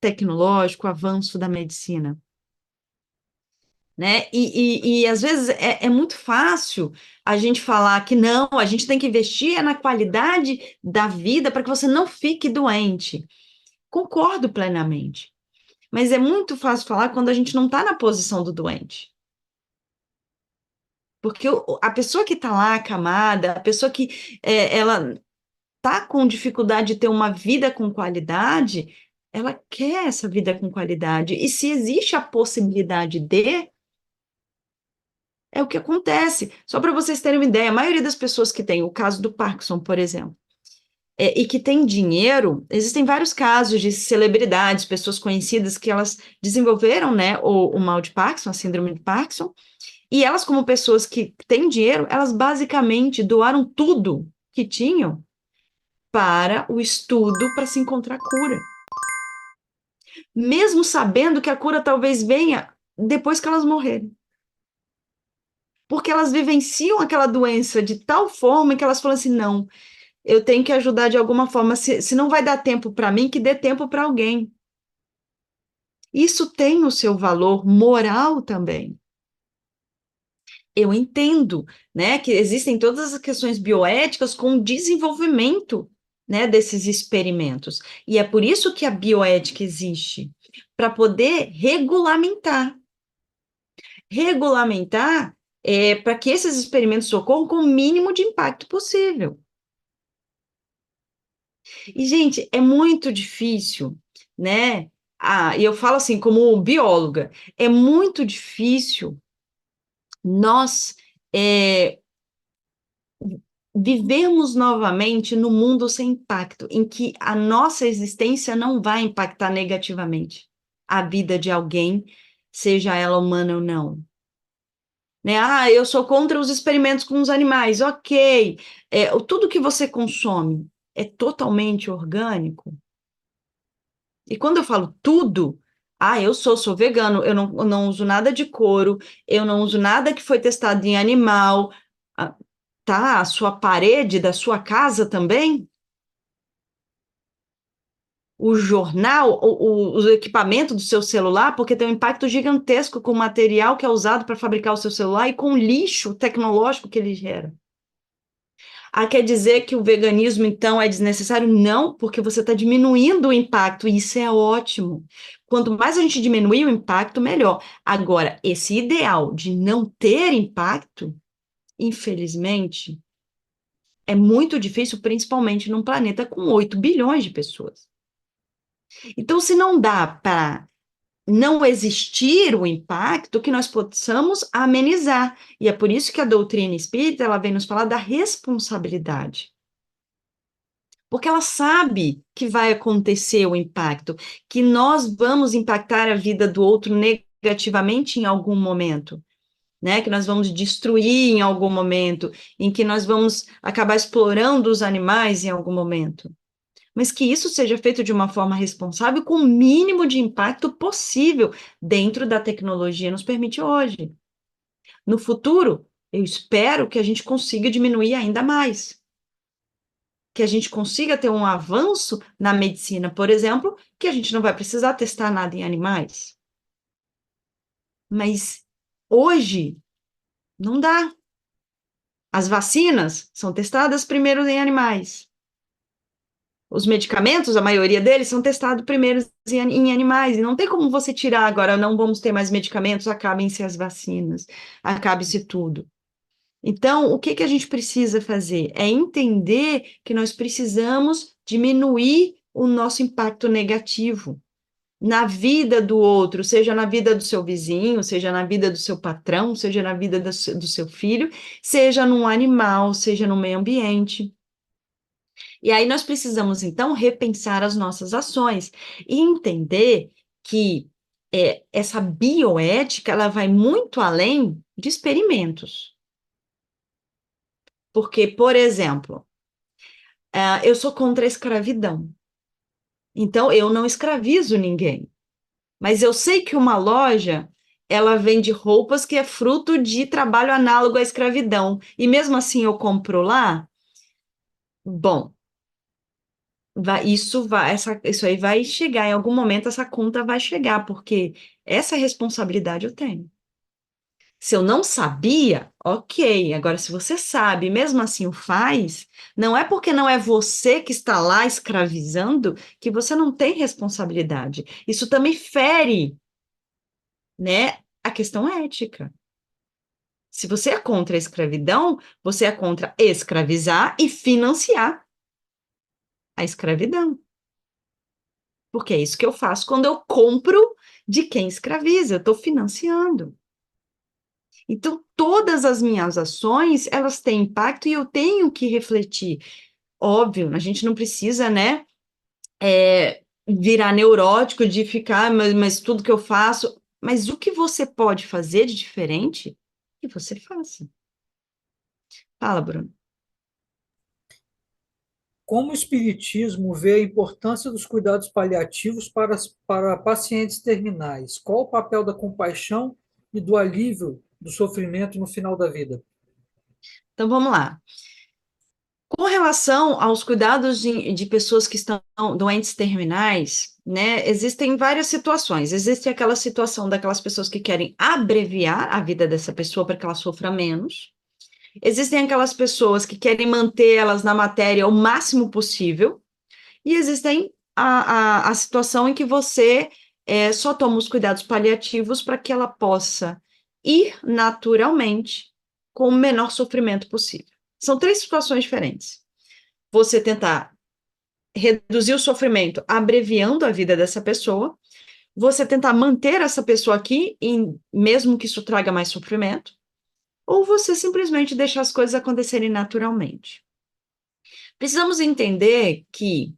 tecnológico, o avanço da medicina. Né? E às vezes é muito fácil a gente falar que não, a gente tem que investir na qualidade da vida para que você não fique doente. Concordo plenamente. Mas é muito fácil falar quando a gente não está na posição do doente. Porque a pessoa que está lá acamada, a pessoa que ela está com dificuldade de ter uma vida com qualidade, ela quer essa vida com qualidade. E se existe a possibilidade é o que acontece. Só para vocês terem uma ideia, a maioria das pessoas que tem o caso do Parkinson, por exemplo, e que tem dinheiro, existem vários casos de celebridades, pessoas conhecidas que elas desenvolveram, né, o mal de Parkinson, a síndrome de Parkinson, e elas, como pessoas que têm dinheiro, elas basicamente doaram tudo que tinham para o estudo para se encontrar cura, mesmo sabendo que a cura talvez venha depois que elas morrerem. Porque elas vivenciam aquela doença de tal forma que elas falam assim: não, eu tenho que ajudar de alguma forma, se não vai dar tempo para mim, que dê tempo para alguém. Isso tem o seu valor moral também. Eu entendo, né, que existem todas as questões bioéticas com o desenvolvimento, né, desses experimentos. E é por isso que a bioética existe, para poder regulamentar. Regulamentar para que esses experimentos ocorram com o mínimo de impacto possível. E, gente, é muito difícil, né? E eu falo assim, como bióloga, é muito difícil nós é, vivermos novamente no mundo sem impacto, em que a nossa existência não vai impactar negativamente a vida de alguém, seja ela humana ou não. Né? Eu sou contra os experimentos com os animais, ok. Tudo que você consome é totalmente orgânico. E quando eu falo tudo, eu sou vegano, eu não uso nada de couro, eu não uso nada que foi testado em animal. Ah, tá, a sua parede da sua casa também, o jornal, o equipamento do seu celular, porque tem um impacto gigantesco com o material que é usado para fabricar o seu celular e com o lixo tecnológico que ele gera. Quer dizer que o veganismo, então, é desnecessário? Não, porque você está diminuindo o impacto, e isso é ótimo. Quanto mais a gente diminuir o impacto, melhor. Agora, esse ideal de não ter impacto, infelizmente, é muito difícil, principalmente num planeta com 8 bilhões de pessoas. Então, se não dá para não existir o impacto, que nós possamos amenizar. E é por isso que a doutrina espírita, ela vem nos falar da responsabilidade. Porque ela sabe que vai acontecer o impacto, que nós vamos impactar a vida do outro negativamente em algum momento, né? Que nós vamos destruir em algum momento, em que nós vamos acabar explorando os animais em algum momento. Mas que isso seja feito de uma forma responsável, com o mínimo de impacto possível dentro da tecnologia nos permite hoje. No futuro, eu espero que a gente consiga diminuir ainda mais, que a gente consiga ter um avanço na medicina, por exemplo, que a gente não vai precisar testar nada em animais. Mas hoje não dá. As vacinas são testadas primeiro em animais. Os medicamentos, a maioria deles, são testados primeiro em animais. E não tem como você tirar agora, não vamos ter mais medicamentos, acabem-se as vacinas, acabe-se tudo. Então, o que que a gente precisa fazer? É entender que nós precisamos diminuir o nosso impacto negativo na vida do outro, seja na vida do seu vizinho, seja na vida do seu patrão, seja na vida do seu filho, seja num animal, seja no meio ambiente. E aí nós precisamos, então, repensar as nossas ações e entender que essa bioética, ela vai muito além de experimentos. Porque, por exemplo, eu sou contra a escravidão. Então, eu não escravizo ninguém. Mas eu sei que uma loja, ela vende roupas que é fruto de trabalho análogo à escravidão. E mesmo assim eu compro lá? Bom, isso aí vai chegar, em algum momento essa conta vai chegar, porque essa responsabilidade eu tenho. Se eu não sabia, ok. Agora, se você sabe, mesmo assim o faz, não é porque não é você que está lá escravizando que você não tem responsabilidade. Isso também fere, né, a questão ética. Se você é contra a escravidão, você é contra escravizar e financiar a escravidão. Porque é isso que eu faço quando eu compro de quem escraviza, eu estou financiando. Então, todas as minhas ações, elas têm impacto e eu tenho que refletir. óbvio, a gente não precisa, né, virar neurótico de ficar, mas tudo que eu faço, mas o que você pode fazer de diferente, que você faça. Fala, Bruno. Como o Espiritismo vê a importância dos cuidados paliativos para pacientes terminais? Qual o papel da compaixão e do alívio do sofrimento no final da vida? Então vamos lá. Com relação aos cuidados de pessoas que estão doentes terminais, né, existem várias situações. Existe aquela situação daquelas pessoas que querem abreviar a vida dessa pessoa para que ela sofra menos. Existem aquelas pessoas que querem manter elas na matéria o máximo possível. E existem a situação em que você só toma os cuidados paliativos para que ela possa ir naturalmente com o menor sofrimento possível. São três situações diferentes. Você tentar reduzir o sofrimento abreviando a vida dessa pessoa, você tentar manter essa pessoa aqui, mesmo que isso traga mais sofrimento, ou você simplesmente deixar as coisas acontecerem naturalmente. Precisamos entender que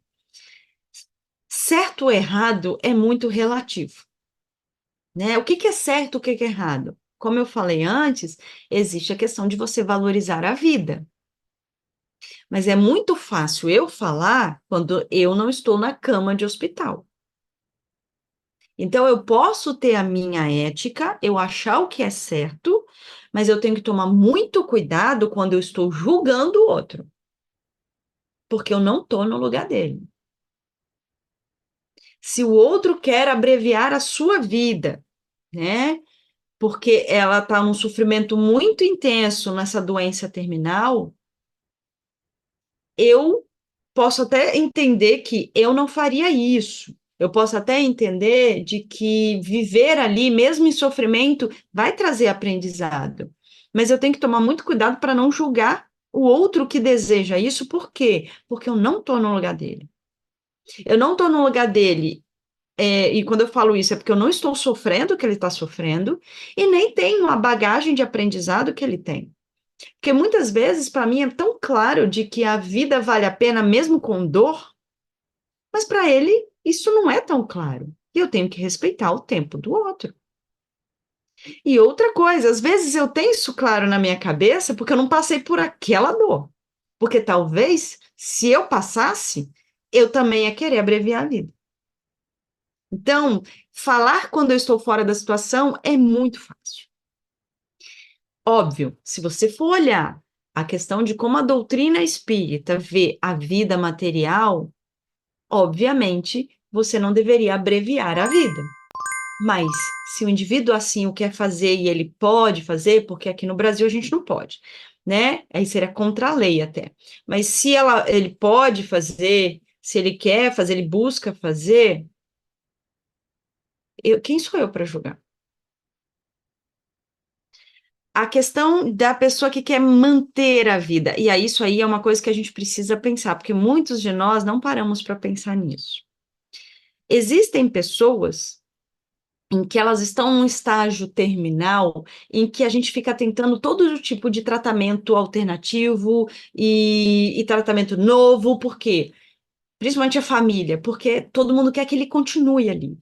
certo ou errado é muito relativo, né? O que que é certo, o que que é errado? Como eu falei antes, existe a questão de você valorizar a vida. Mas é muito fácil eu falar quando eu não estou na cama de hospital. Então, eu posso ter a minha ética, eu achar o que é certo, mas eu tenho que tomar muito cuidado quando eu estou julgando o outro, porque eu não estou no lugar dele. Se o outro quer abreviar a sua vida, né? Porque ela está num sofrimento muito intenso nessa doença terminal, eu posso até entender que eu não faria isso. Eu posso até entender de que viver ali, mesmo em sofrimento, vai trazer aprendizado. Mas eu tenho que tomar muito cuidado para não julgar o outro que deseja isso. Por quê? Porque eu não estou no lugar dele. Eu não estou no lugar dele. E quando eu falo isso, é porque eu não estou sofrendo o que ele está sofrendo e nem tenho a bagagem de aprendizado que ele tem. Porque muitas vezes, para mim, é tão claro de que a vida vale a pena mesmo com dor, mas para ele isso não é tão claro. E eu tenho que respeitar o tempo do outro. E outra coisa, às vezes eu tenho isso claro na minha cabeça porque eu não passei por aquela dor. Porque talvez, se eu passasse, eu também ia querer abreviar a vida. Então, falar quando eu estou fora da situação é muito fácil. Óbvio, se você for olhar a questão de como a doutrina espírita vê a vida material, obviamente, você não deveria abreviar a vida. Mas se o indivíduo assim o quer fazer e ele pode fazer, porque aqui no Brasil a gente não pode, né? Aí seria contra a lei até. Mas se ele pode fazer, se ele quer fazer, ele busca fazer, quem sou eu para julgar? A questão da pessoa que quer manter a vida, e aí isso aí é uma coisa que a gente precisa pensar, porque muitos de nós não paramos para pensar nisso. Existem pessoas em que elas estão num estágio terminal, em que a gente fica tentando todo tipo de tratamento alternativo e tratamento novo, por quê? Principalmente a família, porque todo mundo quer que ele continue ali.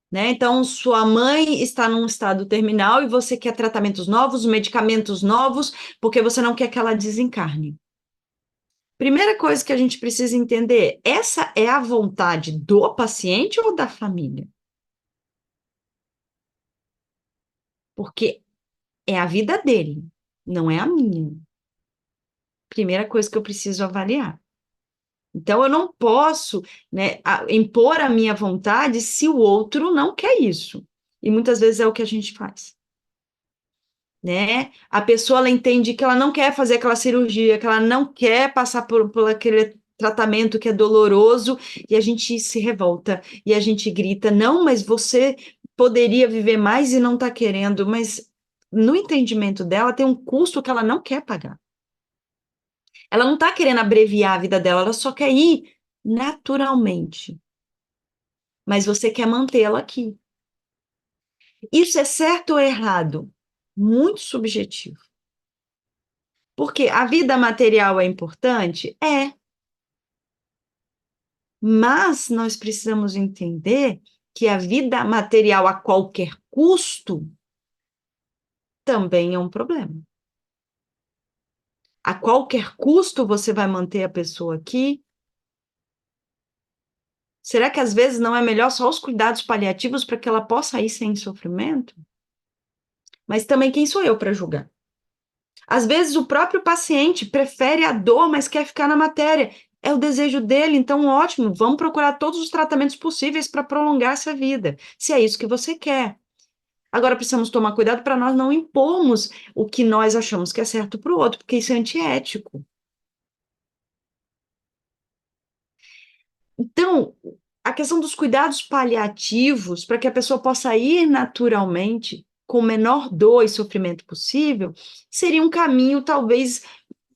Né? Então, sua mãe está num estado terminal e você quer tratamentos novos, medicamentos novos, porque você não quer que ela desencarne. Primeira coisa que a gente precisa entender, essa é a vontade do paciente ou da família? Porque é a vida dele, não é a minha. Primeira coisa que eu preciso avaliar. Então, eu não posso, né, impor a minha vontade se o outro não quer isso. E muitas vezes é o que a gente faz. Né? A pessoa ela entende que ela não quer fazer aquela cirurgia, que ela não quer passar por aquele tratamento que é doloroso, e a gente se revolta, e a gente grita, não, mas você poderia viver mais e não está querendo, mas no entendimento dela tem um custo que ela não quer pagar. Ela não está querendo abreviar a vida dela, ela só quer ir naturalmente, mas você quer mantê-la aqui. Isso é certo ou errado? Muito subjetivo. Porque a vida material é importante? É, mas nós precisamos entender que a vida material a qualquer custo também é um problema. A qualquer custo você vai manter a pessoa aqui? Será que às vezes não é melhor só os cuidados paliativos para que ela possa ir sem sofrimento? Mas também quem sou eu para julgar? Às vezes o próprio paciente prefere a dor, mas quer ficar na matéria. É o desejo dele, então ótimo, vamos procurar todos os tratamentos possíveis para prolongar essa vida, se é isso que você quer. Agora precisamos tomar cuidado para nós não impormos o que nós achamos que é certo para o outro, porque isso é antiético. Então, a questão dos cuidados paliativos, para que a pessoa possa ir naturalmente, com o menor dor e sofrimento possível, seria um caminho, talvez,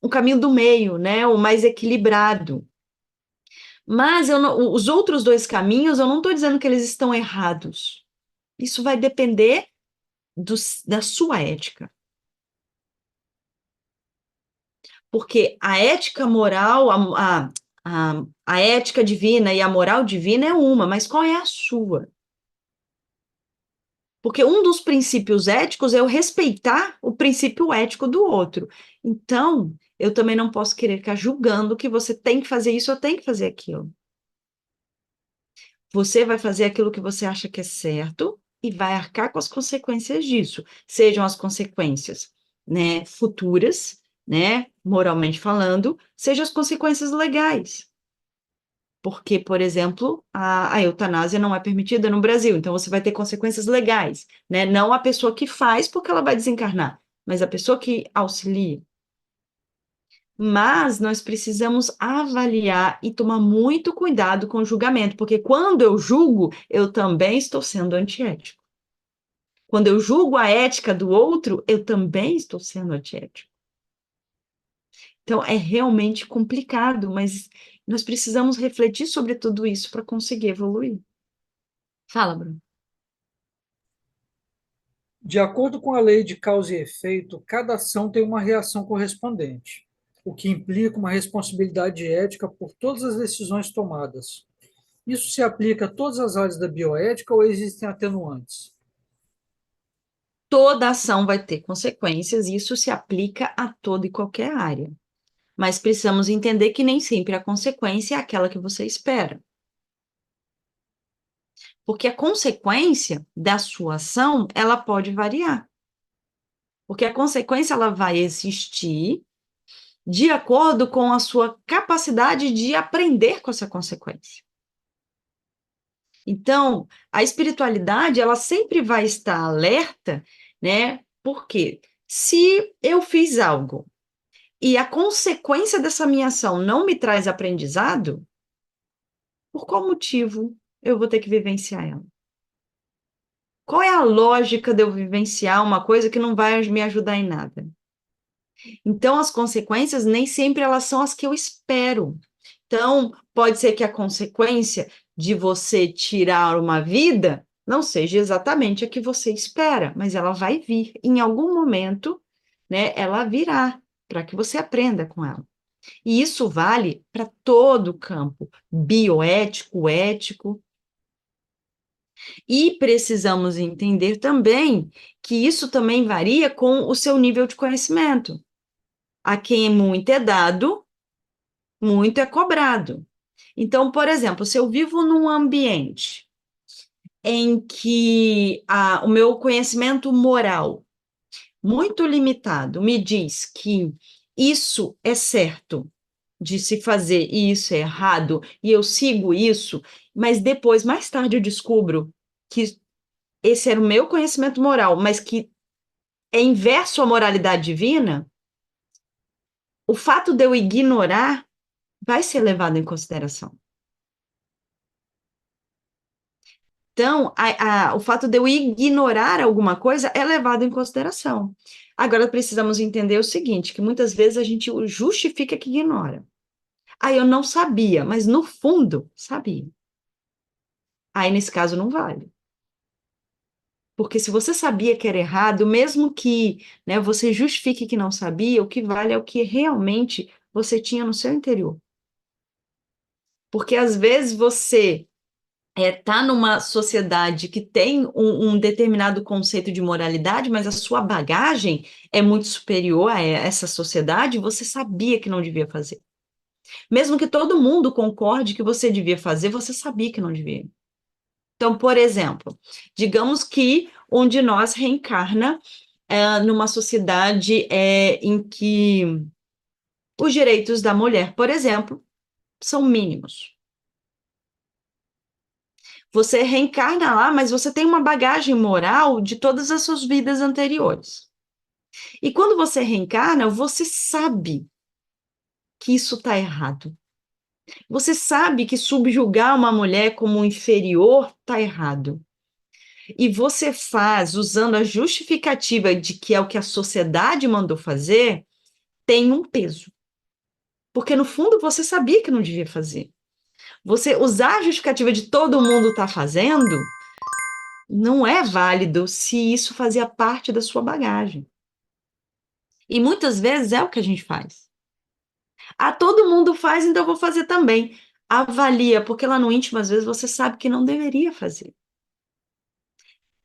um caminho do meio, né? O mais equilibrado. Mas os outros dois caminhos, eu não estou dizendo que eles estão errados. Isso vai depender da sua ética. Porque a ética moral, a ética divina e a moral divina é uma, mas qual é a sua? Porque um dos princípios éticos é o respeitar o princípio ético do outro. Então, eu também não posso querer ficar julgando que você tem que fazer isso ou tem que fazer aquilo. Você vai fazer aquilo que você acha que é certo e vai arcar com as consequências disso, sejam as consequências, né, futuras, né, moralmente falando, sejam as consequências legais. Porque, por exemplo, a eutanásia não é permitida no Brasil, então você vai ter consequências legais, né? Não a pessoa que faz, porque ela vai desencarnar, mas a pessoa que auxilia. Mas nós precisamos avaliar e tomar muito cuidado com o julgamento, porque quando eu julgo, eu também estou sendo antiético. Quando eu julgo a ética do outro, eu também estou sendo antiético. Então, é realmente complicado, mas nós precisamos refletir sobre tudo isso para conseguir evoluir. Fala, Bruno. De acordo com a lei de causa e efeito, cada ação tem uma reação correspondente, o que implica uma responsabilidade ética por todas as decisões tomadas. Isso se aplica a todas as áreas da bioética ou existem atenuantes? Toda ação vai ter consequências, e isso se aplica a toda e qualquer área. Mas precisamos entender que nem sempre a consequência é aquela que você espera. Porque a consequência da sua ação, ela pode variar. Porque a consequência ela vai existir de acordo com a sua capacidade de aprender com essa consequência. Então, a espiritualidade, ela sempre vai estar alerta, né? Porque se eu fiz algo e a consequência dessa minha ação não me traz aprendizado, por qual motivo eu vou ter que vivenciar ela? Qual é a lógica de eu vivenciar uma coisa que não vai me ajudar em nada? Então, as consequências nem sempre elas são as que eu espero. Então, pode ser que a consequência de você tirar uma vida não seja exatamente a que você espera, mas ela vai vir. Em algum momento, né, ela virá para que você aprenda com ela. E isso vale para todo o campo bioético, ético. E precisamos entender também que isso também varia com o seu nível de conhecimento. A quem muito é dado, muito é cobrado. Então, por exemplo, se eu vivo num ambiente em que o meu conhecimento moral, muito limitado, me diz que isso é certo de se fazer e isso é errado, e eu sigo isso, mas depois, mais tarde, eu descubro que esse era o meu conhecimento moral, mas que é inverso à moralidade divina, o fato de eu ignorar vai ser levado em consideração. Então, o fato de eu ignorar alguma coisa é levado em consideração. Agora, precisamos entender o seguinte, que muitas vezes a gente justifica que ignora. Ah, eu não sabia, mas no fundo, sabia. Aí, nesse caso, não vale. Porque se você sabia que era errado, mesmo que, né, você justifique que não sabia, o que vale é o que realmente você tinha no seu interior. Porque às vezes você tá numa sociedade que tem um determinado conceito de moralidade, mas a sua bagagem é muito superior a essa sociedade, você sabia que não devia fazer. Mesmo que todo mundo concorde que você devia fazer, você sabia que não devia. Então, por exemplo, digamos que um de nós reencarna numa sociedade em que os direitos da mulher, por exemplo, são mínimos. Você reencarna lá, mas você tem uma bagagem moral de todas as suas vidas anteriores. E quando você reencarna, você sabe que isso está errado. Você sabe que subjugar uma mulher como inferior está errado. E você faz usando a justificativa de que é o que a sociedade mandou fazer, tem um peso. Porque no fundo você sabia que não devia fazer. Você usar a justificativa de todo mundo estar fazendo não é válido se isso fazia parte da sua bagagem. E muitas vezes é o que a gente faz. Ah, todo mundo faz, então eu vou fazer também. Avalia, porque lá no íntimo, às vezes, você sabe que não deveria fazer.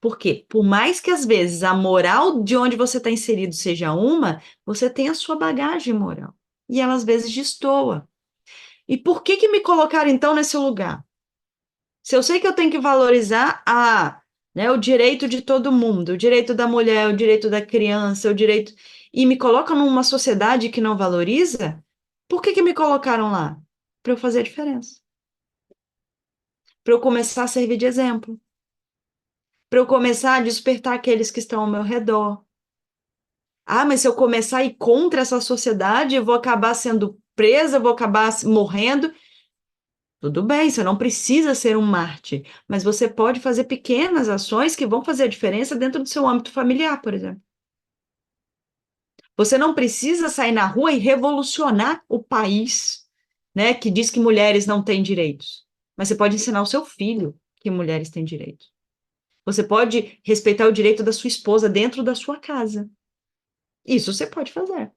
Por quê? Por mais que às vezes a moral de onde você está inserido seja uma, você tem a sua bagagem moral. E ela às vezes destoa. E por que que me colocaram então nesse lugar? Se eu sei que eu tenho que valorizar né, o direito de todo mundo, o direito da mulher, o direito da criança, o direito. E me colocam numa sociedade que não valoriza, por que que me colocaram lá? Para eu fazer a diferença. Para eu começar a servir de exemplo. Para eu começar a despertar aqueles que estão ao meu redor. Ah, mas se eu começar a ir contra essa sociedade, eu vou acabar sendo presa, eu vou acabar morrendo. Tudo bem, você não precisa ser um Marte, mas você pode fazer pequenas ações que vão fazer a diferença dentro do seu âmbito familiar, por exemplo. Você não precisa sair na rua e revolucionar o país, né, que diz que mulheres não têm direitos. Mas você pode ensinar o seu filho que mulheres têm direitos. Você pode respeitar o direito da sua esposa dentro da sua casa. Isso você pode fazer.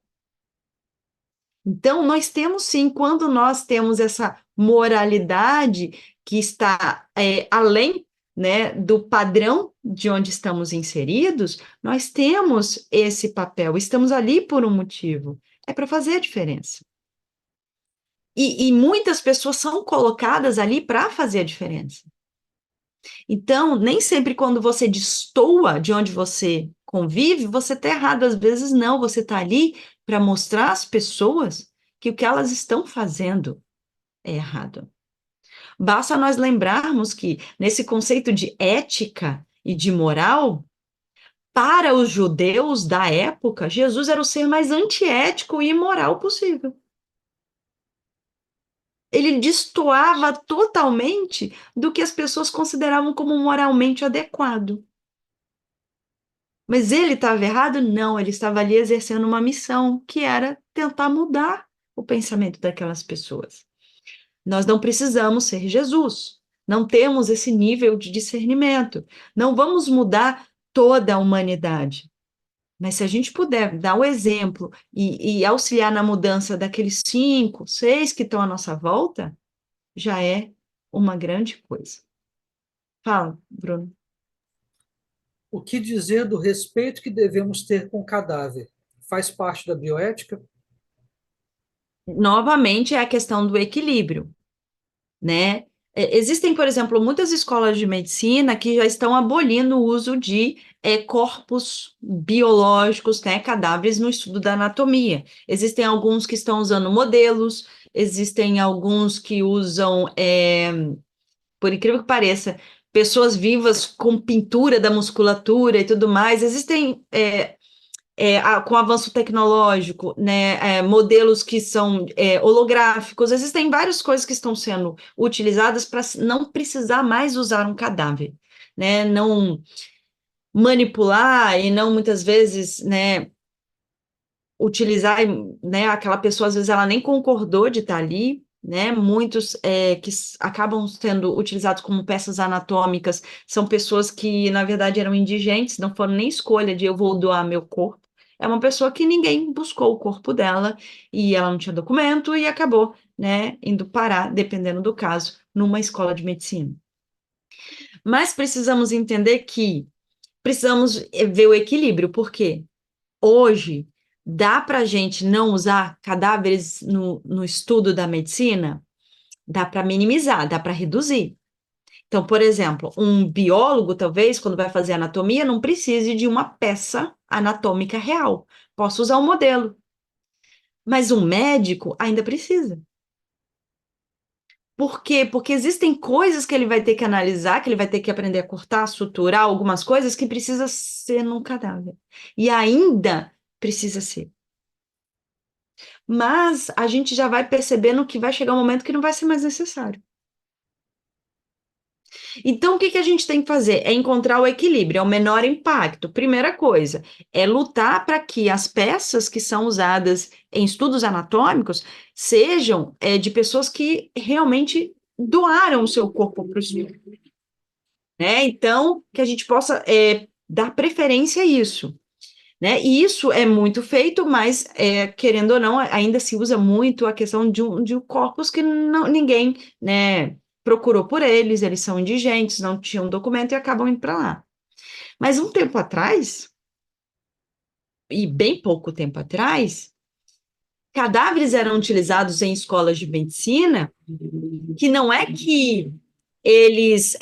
Então, nós temos sim, quando nós temos essa moralidade que está além, né, do padrão de onde estamos inseridos, nós temos esse papel, estamos ali por um motivo, é para fazer a diferença. E muitas pessoas são colocadas ali para fazer a diferença. Então, nem sempre quando você destoa de onde você convive, você está errado. Às vezes, não, você está ali para mostrar às pessoas que o que elas estão fazendo é errado. Basta nós lembrarmos que, nesse conceito de ética e de moral, para os judeus da época, Jesus era o ser mais antiético e imoral possível. Ele destoava totalmente do que as pessoas consideravam como moralmente adequado. Mas ele estava errado? Não, ele estava ali exercendo uma missão, que era tentar mudar o pensamento daquelas pessoas. Nós não precisamos ser Jesus, não temos esse nível de discernimento, não vamos mudar toda a humanidade. Mas se a gente puder dar o exemplo e auxiliar na mudança daqueles 5, 6 que estão à nossa volta, já é uma grande coisa. Fala, Bruno. O que dizer do respeito que devemos ter com o cadáver? Faz parte da bioética? Novamente é a questão do equilíbrio, né? Existem, por exemplo, muitas escolas de medicina que já estão abolindo o uso de corpos biológicos, né, cadáveres no estudo da anatomia. Existem alguns que estão usando modelos, existem alguns que usam, por incrível que pareça, pessoas vivas com pintura da musculatura e tudo mais. Existem com o avanço tecnológico, né, modelos que são holográficos, existem várias coisas que estão sendo utilizadas para não precisar mais usar um cadáver, né, não manipular e não muitas vezes, né, utilizar, né, aquela pessoa às vezes ela nem concordou de estar ali, né? Muitos acabam sendo utilizados como peças anatômicas são pessoas que, na verdade, eram indigentes, não foram nem escolha de eu vou doar meu corpo. É uma pessoa que ninguém buscou o corpo dela e ela não tinha documento e acabou, né, indo parar, dependendo do caso, numa escola de medicina. Mas precisamos entender que precisamos ver o equilíbrio, porque hoje dá para a gente não usar cadáveres no estudo da medicina? Dá para minimizar, dá para reduzir. Então, por exemplo, um biólogo, talvez, quando vai fazer anatomia, não precise de uma peça anatômica real. Posso usar um modelo. Mas um médico ainda precisa. Por quê? Porque existem coisas que ele vai ter que analisar, que ele vai ter que aprender a cortar, suturar algumas coisas que precisa ser num cadáver. E ainda precisa ser. Mas a gente já vai percebendo que vai chegar um momento que não vai ser mais necessário. Então, o que que a gente tem que fazer? É encontrar o equilíbrio, é o menor impacto. Primeira coisa, é lutar para que as peças que são usadas em estudos anatômicos sejam de pessoas que realmente doaram o seu corpo para o estudo, né? Então, que a gente possa dar preferência a isso. Né? E isso é muito feito, mas, querendo ou não, ainda se usa muito a questão de um corpos que ninguém, né, procurou por eles, eles são indigentes, não tinham documento e acabam indo para lá. Mas um tempo atrás, e bem pouco tempo atrás, cadáveres eram utilizados em escolas de medicina, que não é que eles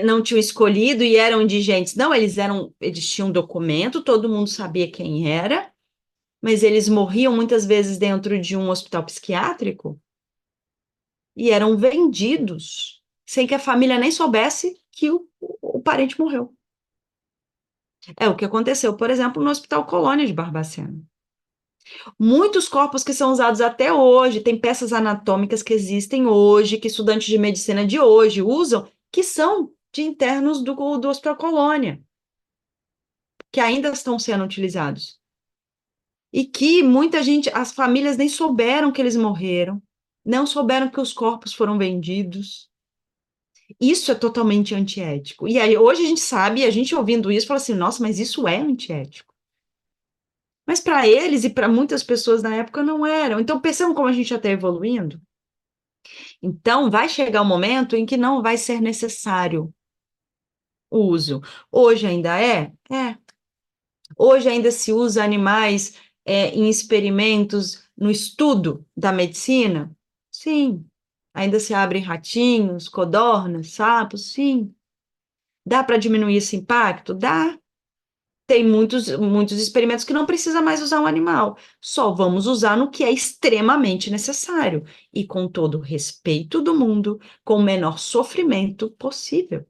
não tinham escolhido e eram indigentes, não, eles tinham documento, todo mundo sabia quem era, mas eles morriam muitas vezes dentro de um hospital psiquiátrico e eram vendidos sem que a família nem soubesse que o parente morreu. É o que aconteceu, por exemplo, no Hospital Colônia de Barbacena. Muitos corpos que são usados até hoje, tem peças anatômicas que existem hoje, que estudantes de medicina de hoje usam, que são de internos do Hospital Colônia, que ainda estão sendo utilizados. E que muita gente, as famílias nem souberam que eles morreram, não souberam que os corpos foram vendidos. Isso é totalmente antiético. E aí, hoje a gente sabe, a gente ouvindo isso, fala assim, nossa, mas isso é antiético. Mas para eles e para muitas pessoas na época não eram. Então, percebam como a gente já está evoluindo. Então, vai chegar um momento em que não vai ser necessário o uso. Hoje ainda é? É. Hoje ainda se usa animais em experimentos no estudo da medicina? Sim. Ainda se abrem ratinhos, codornas, sapos? Sim. Dá para diminuir esse impacto? Dá. Tem muitos experimentos que não precisa mais usar um animal. Só vamos usar no que é extremamente necessário e com todo o respeito do mundo, com o menor sofrimento possível.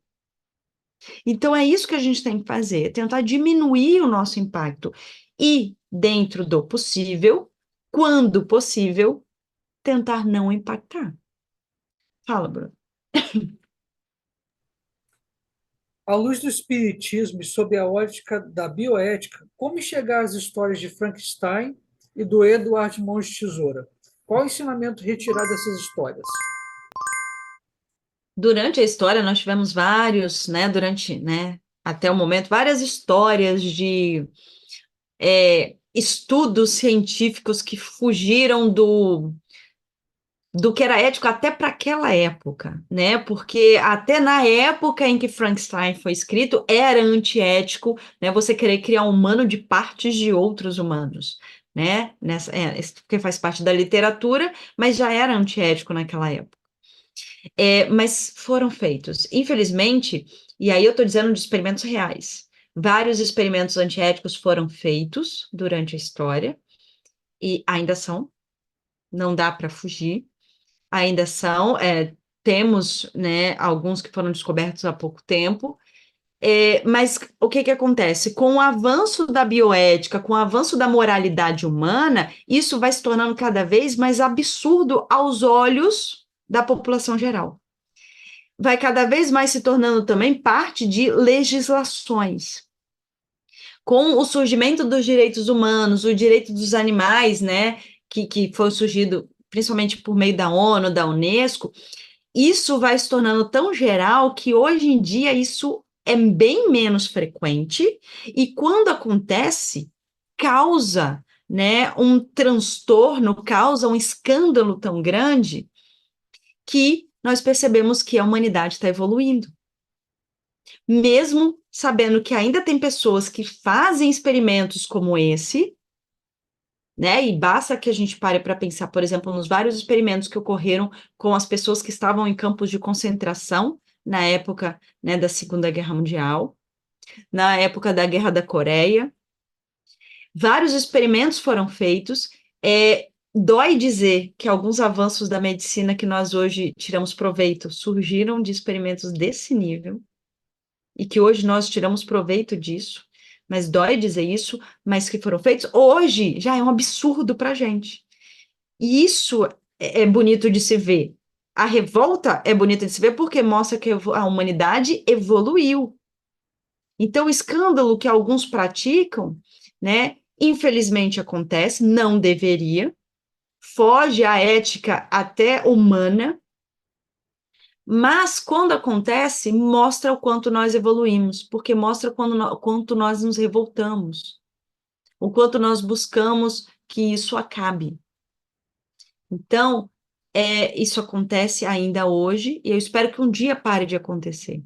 Então, é isso que a gente tem que fazer, tentar diminuir o nosso impacto e, dentro do possível, quando possível, tentar não impactar. Fala, Bruno. À luz do espiritismo e sob a ótica da bioética, como enxergar as histórias de Frankenstein e do Edward Mãos de Tesoura? Qual o ensinamento retirado dessas histórias? Durante a história, nós tivemos vários, né, durante, né, até o momento, várias histórias de estudos científicos que fugiram do que era ético até para aquela época, né? Porque até na época em que Frankenstein foi escrito, era antiético, né? Você querer criar um humano de partes de outros humanos, né? Isso porque faz parte da literatura, mas já era antiético naquela época. Mas foram feitos, infelizmente, e aí eu estou dizendo de experimentos reais. Vários experimentos antiéticos foram feitos durante a história e ainda são, não dá para fugir ainda são, temos, né, alguns que foram descobertos há pouco tempo, mas o que que acontece? Com o avanço da bioética, com o avanço da moralidade humana, isso vai se tornando cada vez mais absurdo aos olhos da população geral. Vai cada vez mais se tornando também parte de legislações. Com o surgimento dos direitos humanos, o direito dos animais, né, que foi surgido principalmente por meio da ONU, da Unesco, isso vai se tornando tão geral que hoje em dia isso é bem menos frequente e quando acontece, causa, né, um transtorno, causa um escândalo tão grande que nós percebemos que a humanidade está evoluindo. Mesmo sabendo que ainda tem pessoas que fazem experimentos como esse, né? E basta que a gente pare para pensar, por exemplo, nos vários experimentos que ocorreram com as pessoas que estavam em campos de concentração na época, né, da Segunda Guerra Mundial, na época da Guerra da Coreia. Vários experimentos foram feitos. Dói dizer que alguns avanços da medicina que nós hoje tiramos proveito surgiram de experimentos desse nível e que hoje nós tiramos proveito disso, mas dói dizer isso, mas que foram feitos, hoje já é um absurdo para a gente. E isso é bonito de se ver. A revolta é bonita de se ver porque mostra que a humanidade evoluiu. Então, o escândalo que alguns praticam, né, infelizmente acontece, não deveria, foge à ética até humana, mas quando acontece, mostra o quanto nós evoluímos, porque mostra o quanto nós nos revoltamos, o quanto nós buscamos que isso acabe. Então, isso acontece ainda hoje, e eu espero que um dia pare de acontecer,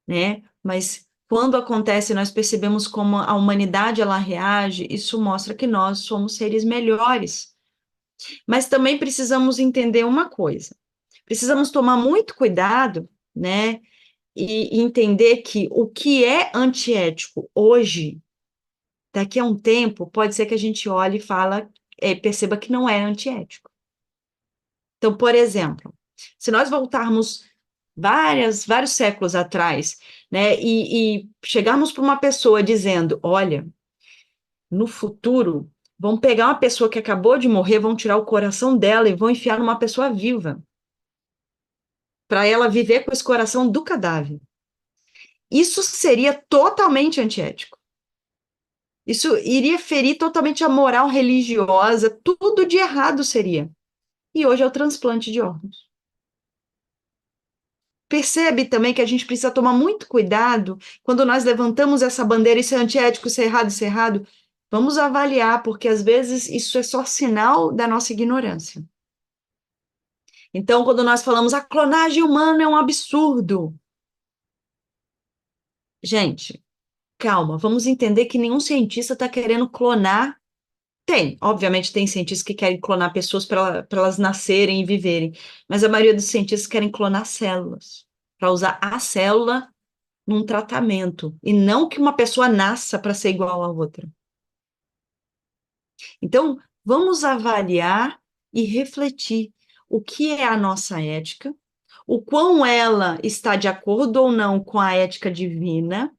né? Mas quando acontece, nós percebemos como a humanidade ela reage, isso mostra que nós somos seres melhores. Mas também precisamos entender uma coisa. Precisamos tomar muito cuidado, né? E entender que o que é antiético hoje, daqui a um tempo, pode ser que a gente olhe e perceba que não é antiético. Então, por exemplo, se nós voltarmos vários séculos atrás, né, e chegarmos para uma pessoa dizendo, olha, no futuro, vão pegar uma pessoa que acabou de morrer, vão tirar o coração dela e vão enfiar numa pessoa viva, para ela viver com esse coração do cadáver. Isso seria totalmente antiético. Isso iria ferir totalmente a moral religiosa, tudo de errado seria. E hoje é o transplante de órgãos. Percebe também que a gente precisa tomar muito cuidado quando nós levantamos essa bandeira, isso é antiético, isso é errado, isso é errado. Vamos avaliar, porque às vezes isso é só sinal da nossa ignorância. Então, quando nós falamos a clonagem humana é um absurdo. Gente, calma, vamos entender que nenhum cientista está querendo clonar. Obviamente tem cientistas que querem clonar pessoas para elas nascerem e viverem, mas a maioria dos cientistas querem clonar células, para usar a célula num tratamento, e não que uma pessoa nasça para ser igual à outra. Então, vamos avaliar e refletir o que é a nossa ética, o quão ela está de acordo ou não com a ética divina,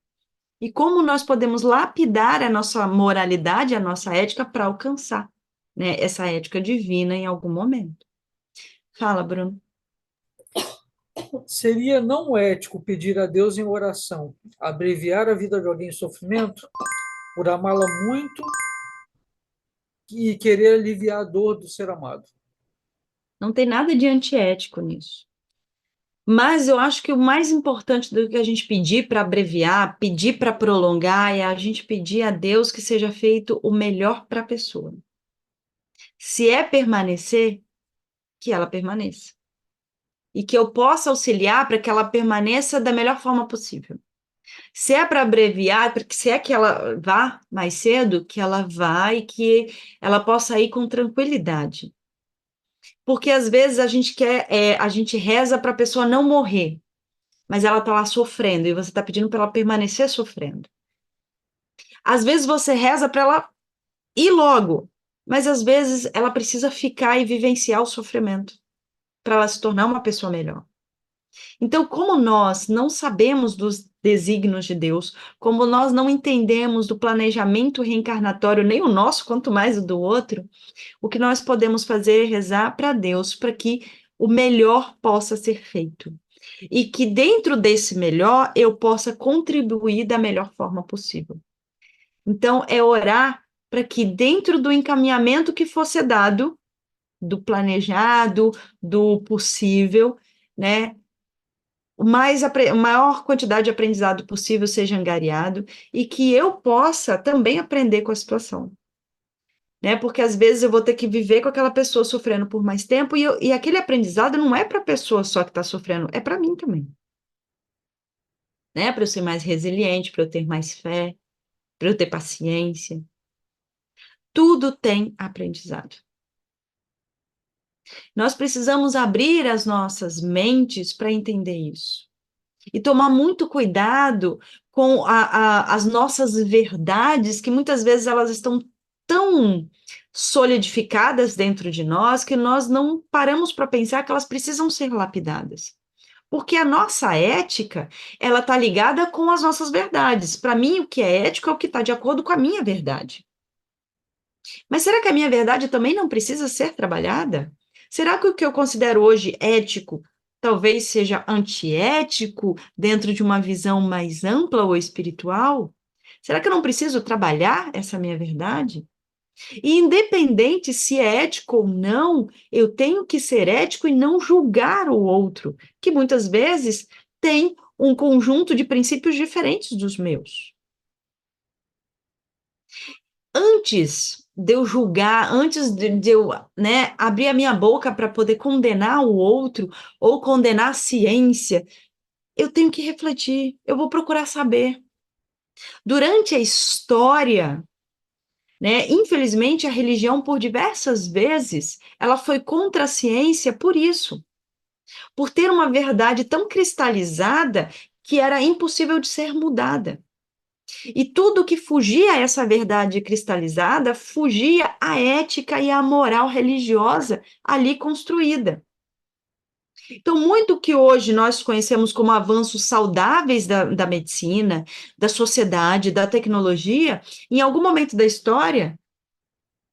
e como nós podemos lapidar a nossa moralidade, a nossa ética, para alcançar, né, essa ética divina em algum momento. Fala, Bruno. Seria não ético pedir a Deus em oração, abreviar a vida de alguém em sofrimento, por amá-la muito e querer aliviar a dor do ser amado? Não tem nada de antiético nisso. Mas eu acho que o mais importante do que a gente pedir para abreviar, pedir para prolongar, é a gente pedir a Deus que seja feito o melhor para a pessoa. Se é permanecer, que ela permaneça. E que eu possa auxiliar para que ela permaneça da melhor forma possível. Se é para abreviar, se é que ela vá mais cedo, que ela vá e que ela possa ir com tranquilidade. Porque às vezes a gente reza para a pessoa não morrer, mas ela está lá sofrendo e você está pedindo para ela permanecer sofrendo. Às vezes você reza para ela ir logo, mas às vezes ela precisa ficar e vivenciar o sofrimento para ela se tornar uma pessoa melhor. Então, como nós não sabemos dos desígnios de Deus, como nós não entendemos do planejamento reencarnatório, nem o nosso, quanto mais o do outro, o que nós podemos fazer é rezar para Deus para que o melhor possa ser feito. E que dentro desse melhor eu possa contribuir da melhor forma possível. Então, é orar para que dentro do encaminhamento que fosse dado, do planejado, do possível, né? A maior quantidade de aprendizado possível seja angariado e que eu possa também aprender com a situação, né? Porque às vezes eu vou ter que viver com aquela pessoa sofrendo por mais tempo e aquele aprendizado não é para a pessoa só que está sofrendo, é para mim também, né? Para eu ser mais resiliente, para eu ter mais fé, para eu ter paciência. Tudo tem aprendizado. Nós precisamos abrir as nossas mentes para entender isso. E tomar muito cuidado com as nossas verdades, que muitas vezes elas estão tão solidificadas dentro de nós que nós não paramos para pensar que elas precisam ser lapidadas. Porque a nossa ética, ela está ligada com as nossas verdades. Para mim, o que é ético é o que está de acordo com a minha verdade. Mas será que a minha verdade também não precisa ser trabalhada? Será que o que eu considero hoje ético talvez seja antiético dentro de uma visão mais ampla ou espiritual? Será que eu não preciso trabalhar essa minha verdade? E independente se é ético ou não, eu tenho que ser ético e não julgar o outro, que muitas vezes tem um conjunto de princípios diferentes dos meus. Antes de eu julgar, antes de eu, né, abrir a minha boca para poder condenar o outro ou condenar a ciência, eu tenho que refletir, eu vou procurar saber. Durante a história, né, infelizmente, a religião, por diversas vezes, ela foi contra a ciência por isso, por ter uma verdade tão cristalizada que era impossível de ser mudada. E tudo que fugia a essa verdade cristalizada fugia à ética e à moral religiosa ali construída. Então, muito que hoje nós conhecemos como avanços saudáveis da medicina, da sociedade, da tecnologia, em algum momento da história,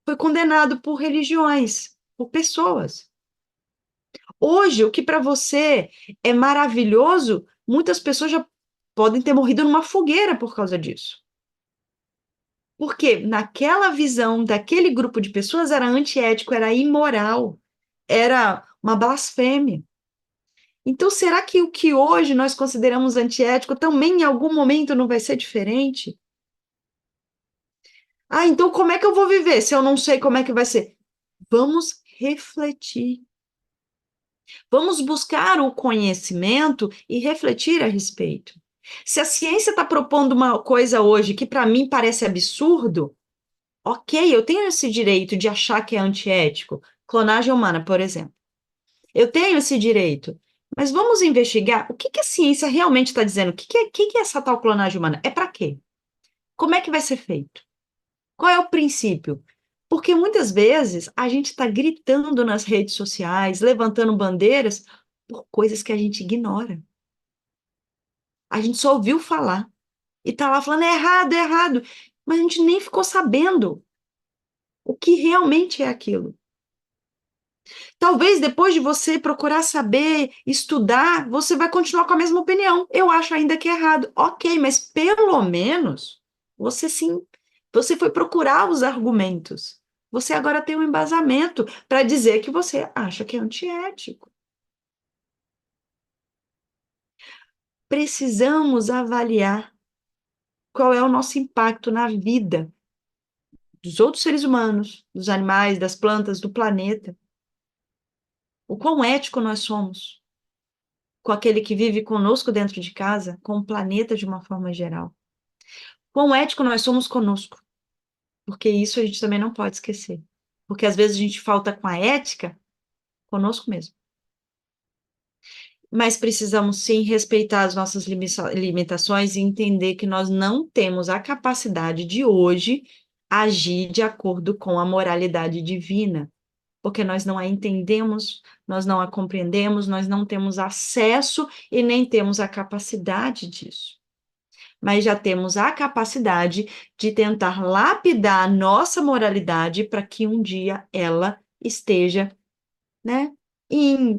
foi condenado por religiões, por pessoas. Hoje, o que para você é maravilhoso, muitas pessoas já podem ter morrido numa fogueira por causa disso. Porque naquela visão daquele grupo de pessoas era antiético, era imoral, era uma blasfêmia. Então, será que o que hoje nós consideramos antiético também em algum momento não vai ser diferente? Ah, então como é que eu vou viver se eu não sei como é que vai ser? Vamos refletir. Vamos buscar o conhecimento e refletir a respeito. Se a ciência está propondo uma coisa hoje que para mim parece absurdo, ok, eu tenho esse direito de achar que é antiético. Clonagem humana, por exemplo. Eu tenho esse direito. Mas vamos investigar o que que a ciência realmente está dizendo. O que que é essa tal clonagem humana? É para quê? Como é que vai ser feito? Qual é o princípio? Porque muitas vezes a gente está gritando nas redes sociais, levantando bandeiras por coisas que a gente ignora. A gente só ouviu falar e está lá falando é errado, mas a gente nem ficou sabendo o que realmente é aquilo. Talvez depois de você procurar saber, estudar, você vai continuar com a mesma opinião. Eu acho ainda que é errado. Ok, mas pelo menos você sim, você foi procurar os argumentos. Você agora tem um embasamento para dizer que você acha que é antiético. Precisamos avaliar qual é o nosso impacto na vida dos outros seres humanos, dos animais, das plantas, do planeta. O quão ético nós somos com aquele que vive conosco dentro de casa, com o planeta de uma forma geral. Quão ético nós somos conosco, porque isso a gente também não pode esquecer. Porque às vezes a gente falta com a ética conosco mesmo. Mas precisamos sim respeitar as nossas limitações e entender que nós não temos a capacidade de hoje agir de acordo com a moralidade divina, porque nós não a entendemos, nós não a compreendemos, nós não temos acesso e nem temos a capacidade disso. Mas já temos a capacidade de tentar lapidar a nossa moralidade para que um dia ela esteja, né,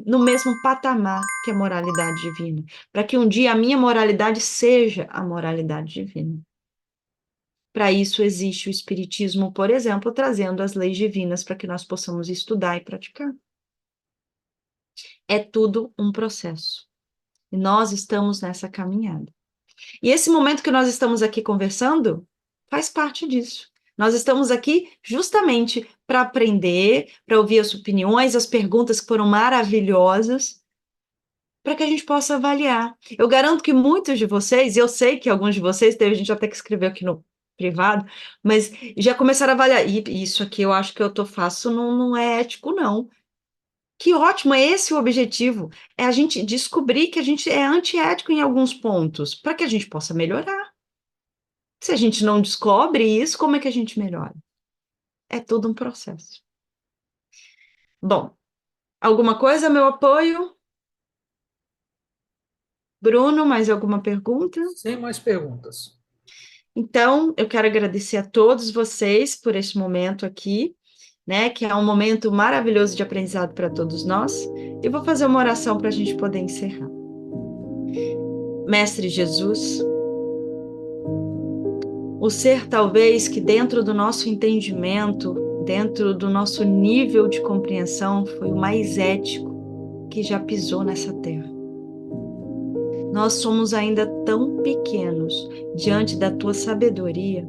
no mesmo patamar que a moralidade divina, para que um dia a minha moralidade seja a moralidade divina. Para isso existe o Espiritismo, por exemplo, trazendo as leis divinas para que nós possamos estudar e praticar. É tudo um processo. E nós estamos nessa caminhada. E esse momento que nós estamos aqui conversando faz parte disso. Nós estamos aqui justamente para aprender, para ouvir as opiniões, as perguntas que foram maravilhosas, para que a gente possa avaliar. Eu garanto que muitos de vocês, eu sei que alguns de vocês, teve a gente até que escreveu aqui no privado, mas já começaram a avaliar. E isso aqui eu acho que faço não é ético, não. Que ótimo, é esse o objetivo. É a gente descobrir que a gente é antiético em alguns pontos, para que a gente possa melhorar. Se a gente não descobre isso, como é que a gente melhora? É todo um processo. Bom, alguma coisa, meu apoio? Bruno, mais alguma pergunta? Sem mais perguntas. Então, eu quero agradecer a todos vocês por este momento aqui, né? Que é um momento maravilhoso de aprendizado para todos nós. E vou fazer uma oração para a gente poder encerrar. Mestre Jesus, o ser talvez que dentro do nosso entendimento, dentro do nosso nível de compreensão, foi o mais ético que já pisou nessa terra. Nós somos ainda tão pequenos diante da tua sabedoria,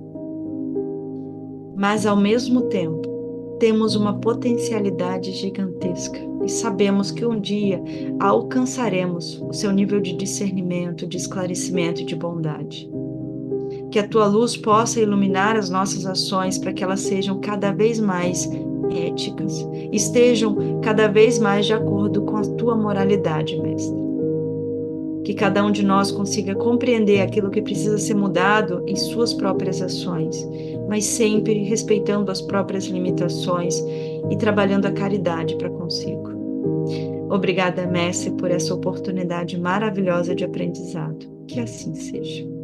mas ao mesmo tempo temos uma potencialidade gigantesca e sabemos que um dia alcançaremos o seu nível de discernimento, de esclarecimento e de bondade. Que a tua luz possa iluminar as nossas ações para que elas sejam cada vez mais éticas, estejam cada vez mais de acordo com a tua moralidade, Mestre. Que cada um de nós consiga compreender aquilo que precisa ser mudado em suas próprias ações, mas sempre respeitando as próprias limitações e trabalhando a caridade para consigo. Obrigada, Mestre, por essa oportunidade maravilhosa de aprendizado. Que assim seja.